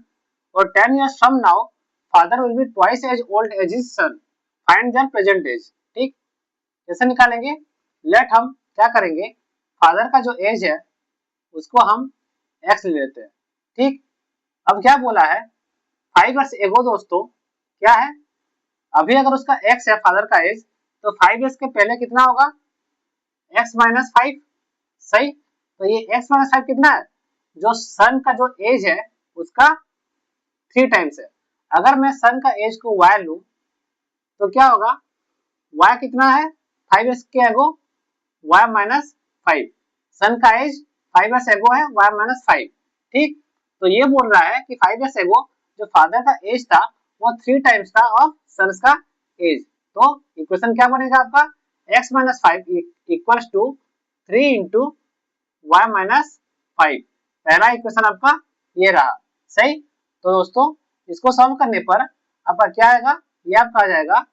और 10 years from now father will be twice as old as his son, find their present age। ठीक, कैसे निकालेंगे? लेट हम क्या करेंगे, फादर का जो एज है उसको हम एक्स ले लेते हैं। ठीक, अब क्या बोला है 5 years ago दोस्तों क्या है, अभी अगर उसका एक्स है फादर का एज, तो 5 years के पहले कितना होगा? x-5। सही, तो ये x-5 कितना है? जो सन का जो एज है उसका 3 टाइम्स है। अगर मैं सन का एज को y लूं तो क्या होगा? y कितना है 5 years के एगो y-5, सन का एज 5 years एगो है y-5। ठीक, तो ये बोल रहा है कि 5 years एगो जो फादर का एज था वो 3 टाइम्स था ऑफ सन्स का एज। तो इक्वेशन क्या बनेगा आपका? x-5 equals to 3 into y-5। पहला इक्वेशन आपका ये रहा। सही, तो दोस्तों इसको सॉल्व करने पर आपका क्या आएगा? ये आपका आ जाएगा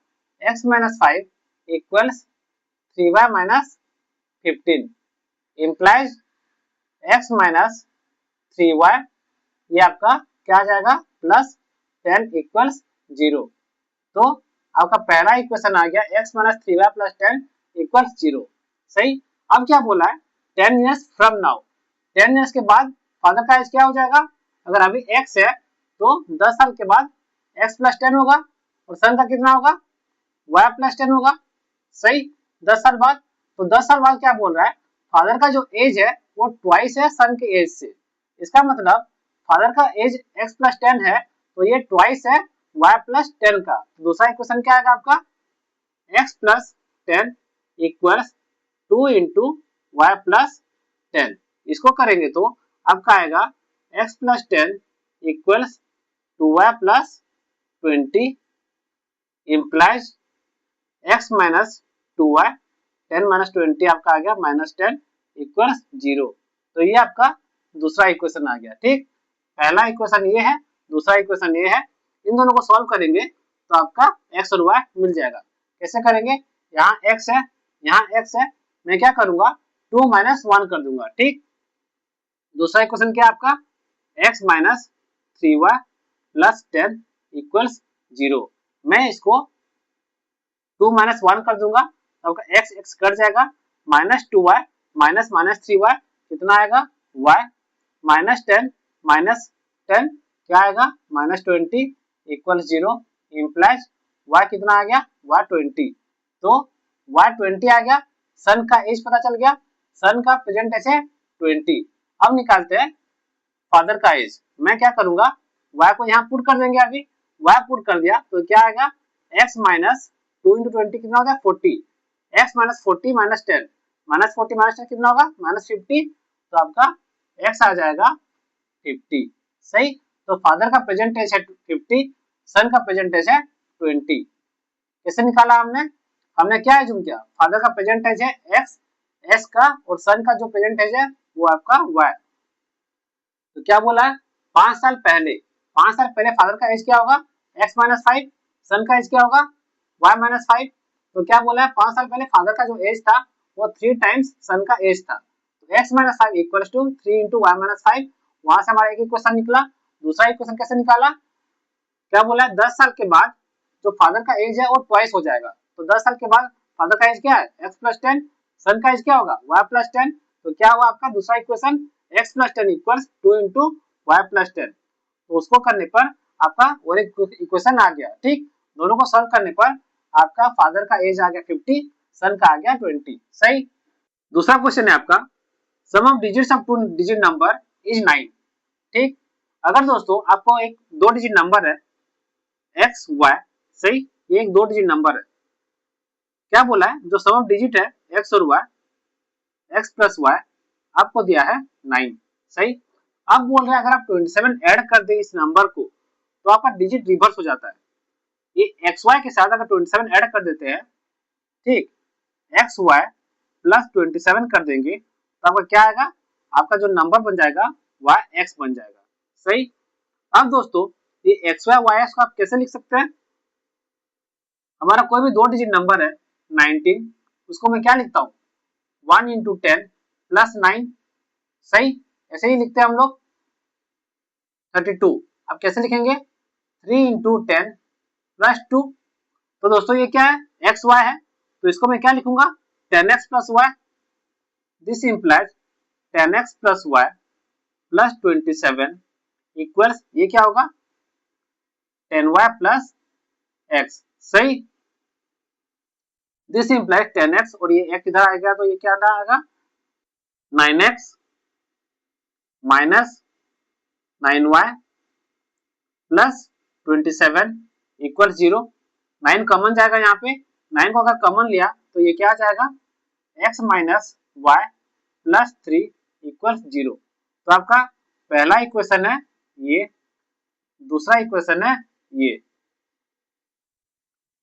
x-5 equals 3y-15 implies x-3y, ये आपका क्या आ जाएगा? +10 इक्वल्स 0। तो आपका पहला इक्वेशन आ गया x-3y + 10 इक्वल्स 0। सही, अब क्या बोला है 10 years फ्रॉम नाउ, 10 years के बाद फादर का एज क्या हो जाएगा? अगर अभी x है तो 10 साल के बाद x + 10 होगा, और सन का कितना होगा? y + 10 होगा। सही, 10 साल बाद, तो 10 साल बाद क्या बोल रहा है? फादर का जो एज है वो ट्वाइस है सन के एज से। इसका मतलब फादर का एज x + 10 है तो ये ट्वाइस है y + 10 का। दूसरा इक्वेशन क्या आएगा आपका? x + 10 equals 2 into y + 10। इसको करेंगे तो आपका आएगा x + 10 equals 2y + 20 implies x - 2y, 10 - 20 आपका आ गया -10 इक्वल्स 0। तो ये आपका दूसरा इक्वेशन आ गया। ठीक, पहला इक्वेशन ये है, दूसरा इक्वेशन ये है, इन दोनों को सॉल्व करेंगे तो आपका x और y मिल जाएगा। कैसे करेंगे? यहाँ x है, यहाँ x है, मैं क्या करूंगा 2 - 1 कर दूंगा। ठीक, दूसरा इक्वेशन क्या है आपका? x - 3y + 10 equals 0। मैं इसको 2 - 1 कर दूंगा तो आपका x x कट जाएगा, -2y -3y कितना आएगा? y -10 -10 क्या आएगा? -20 इक्वल्स 0 इम्प्लाइज y कितना आ गया? y 20। तो y 20 आ गया, सन का एज पता चल गया, सन का प्रेजेंट एज है 20। अब निकालते हैं फादर का एज। मैं क्या करूंगा y को यहाँ पुट कर देंगे, अभी y पुट कर दिया तो क्या आएगा? x - 2 × 20 कितना होगा? 40, x - 40 - 10, -40 - 10 कितना होगा? -50, तो आपका x आ जाएगा 50। सही, तो फादर का प्रेजेंट एज है 50, सन का प्रेजेंट एज है 20। कैसे निकाला हमने? हमने क्या एज्यूम किया? फादर का प्रेजेंट एज है x, s का, और सन का जो प्रेजेंट एज है वो आपका y। तो क्या बोला है 5 साल पहले, 5 साल पहले फादर का एज क्या होगा? x - 5, सन का एज क्या होगा? y - 5। तो क्या बोला है 5 साल पहले फादर का जो एज था वो 3 टाइम्स सन का एज था। तो x - 5 equals to 3 into y - 5। वहां से हमारा एक इक्वेशन निकला। दूसरा इक्वेशन कैसे निकाला? क्या बोला है 10 साल के बाद जो फादर का एज है वो ट्वाइस हो जाएगा। तो 10 साल के बाद फादर का एज क्या है x प्लस 10, सन का एज क्या होगा y प्लस 10। तो क्या हुआ आपका दूसरा equation x plus 10 equals 2 into y plus 10। तो उसको करने पर आपका और एक इक्वेशन आ गया। ठीक, दोनों को सॉल्व करने पर आपका फादर का एज आ गया 50, सन का आ गया 20। सही। दूसरा क्वेश्चन है आपका sum of digits of two digit number is 9। ठीक, अगर दोस्तों आपको एक 2 डिजिट नंबर है x y, सही, ये एक 2 डिजिट नंबर है। क्या बोला है जो सम ऑफ डिजिट है x और y, x प्लस y आपको दिया है 9। सही। अब बोल रहे हैं अगर आप 27 ऐड कर दे इस नंबर को तो आपका डिजिट रिवर्स हो जाता है। ये एक्स वाई के साथ अगर 27 ऐड कर देते हैं, ठीक, एक्स वाई प्लस 27 कर देंगे तो आपका क्या आएगा, आपका जो नंबर बन जाएगा वाई एक्स बन जाएगा। सही। अब दोस्तों ये एक्स वाई वाई एक्स को आप कैसे लिख सकते हैं, हमारा कोई भी 2 डिजिट नंबर है 19, उसको मैं क्या लिखता हूँ 1 इंटू 10 प्लस 9। सही, ऐसे ही लिखते हैं हम लोग 32। अब कैसे लिखेंगे 3 इंटू 10 प्लस 2। तो दोस्तों ये क्या है एक्स वाई है, तो इसको मैं क्या लिखूंगा 10x plus y. This implies 10x plus y plus 27 equals ये क्या होगा 10y प्लस x। सही। दिस इंप्लाइज 10x और ये x इधर आएगा तो ये क्या आएगा 9x minus 9y plus 27 equal 0। 9 common जाएगा यहाँ पे, 9 को अगर कॉमन लिया तो ये क्या आ जाएगा x minus y plus 3 equal 0। तो आपका पहला इक्वेशन है ये, दूसरा इक्वेशन है ये,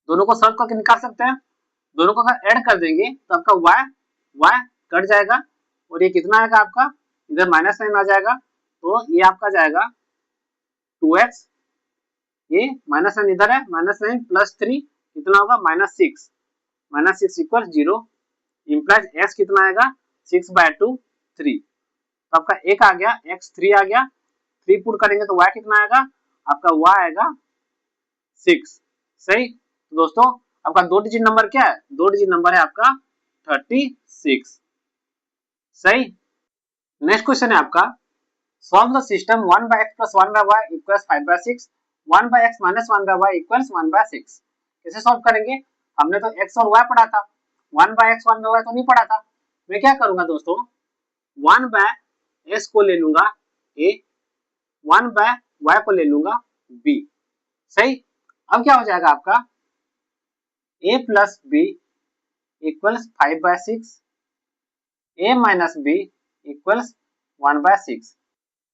दोनों को सॉल्व करके निकाल सकते हैं। दोनों को अगर ऐड कर देंगे तो आपका y कट जाएगा और ये कितना आएगा आपका इधर माइनस 9 आ जाएगा, तो ये आपका जाएगा 2x, ये माइनस 9 इधर है, माइनस 9 प्लस 3 कितना होगा माइनस 6 इक्वल 0। इंप्लाइज x कितना आएगा 6/2 3। तो आपका एक आ गया x 3 आ गया, 3 पुट करेंगे तो y कितना आएगा आपका y आएगा 6। सही। तो दोस्तों आपका 2 डिजिट नंबर क्या है 2 डिजिट नंबर है आपका 36। सही। नेक्स्ट क्वेश्चन है आपका solve the system 1/x plus 1/y equals 5/6, 1/x minus 1/y equals 1/6। कैसे सॉल्व करेंगे, हमने तो x और y पढ़ा था, 1/x 1/y तो नहीं पढ़ा था। मैं क्या करूंगा दोस्तों 1/s को ले लूंगा a, 1/y को ले लूंगा b। सही। अब क्या हो जाएगा आपका a plus b equals 5/6, a minus b equals 1/6।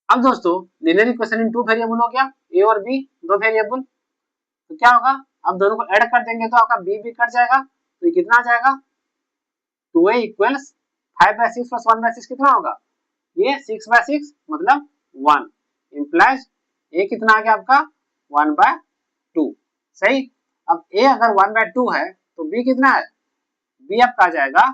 अब दोस्तों लीनियर इक्वेशन इन 2 वेरिएबल हो गया a और b 2 वेरिएबल, तो क्या होगा अब दोनों को ऐड कर देंगे तो आपका b भी कट जाएगा, तो ये कितना आ जाएगा 2a इक्वल्स 5/6 प्लस 1/6 कितना होगा ये 6/6 मतलब 1। इंप्लाइज a कितना आ गया आपका 1/2। सही। अब a अगर 1/2 है तो b कितना है b आपका आ जाएगा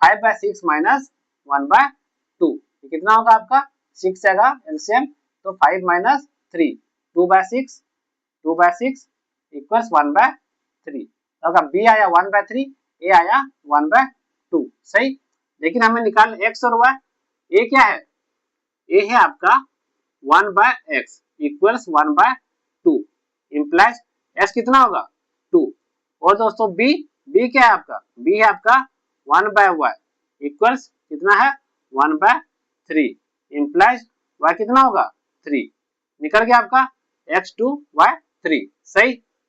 5/6 माइनस 1/2। ये कितना होगा आपका 6 आएगा एलसीएम, तो 5 माइनस 3 2/6 इक्वल्स 1/3। अगर b आया 1/3, a आया 1/2। सही। लेकिन हमें निकाल x और y, a क्या है a है आपका 1/x इक्वल्स 1/2। इंप्लाइज x कितना होगा 2। और दोस्तों b क्या है आपका b है आपका 1/y इक्वल्स कितना है 1/3। इंप्लाइज y कितना होगा 3। निकल गया आपका x2 y3। सही।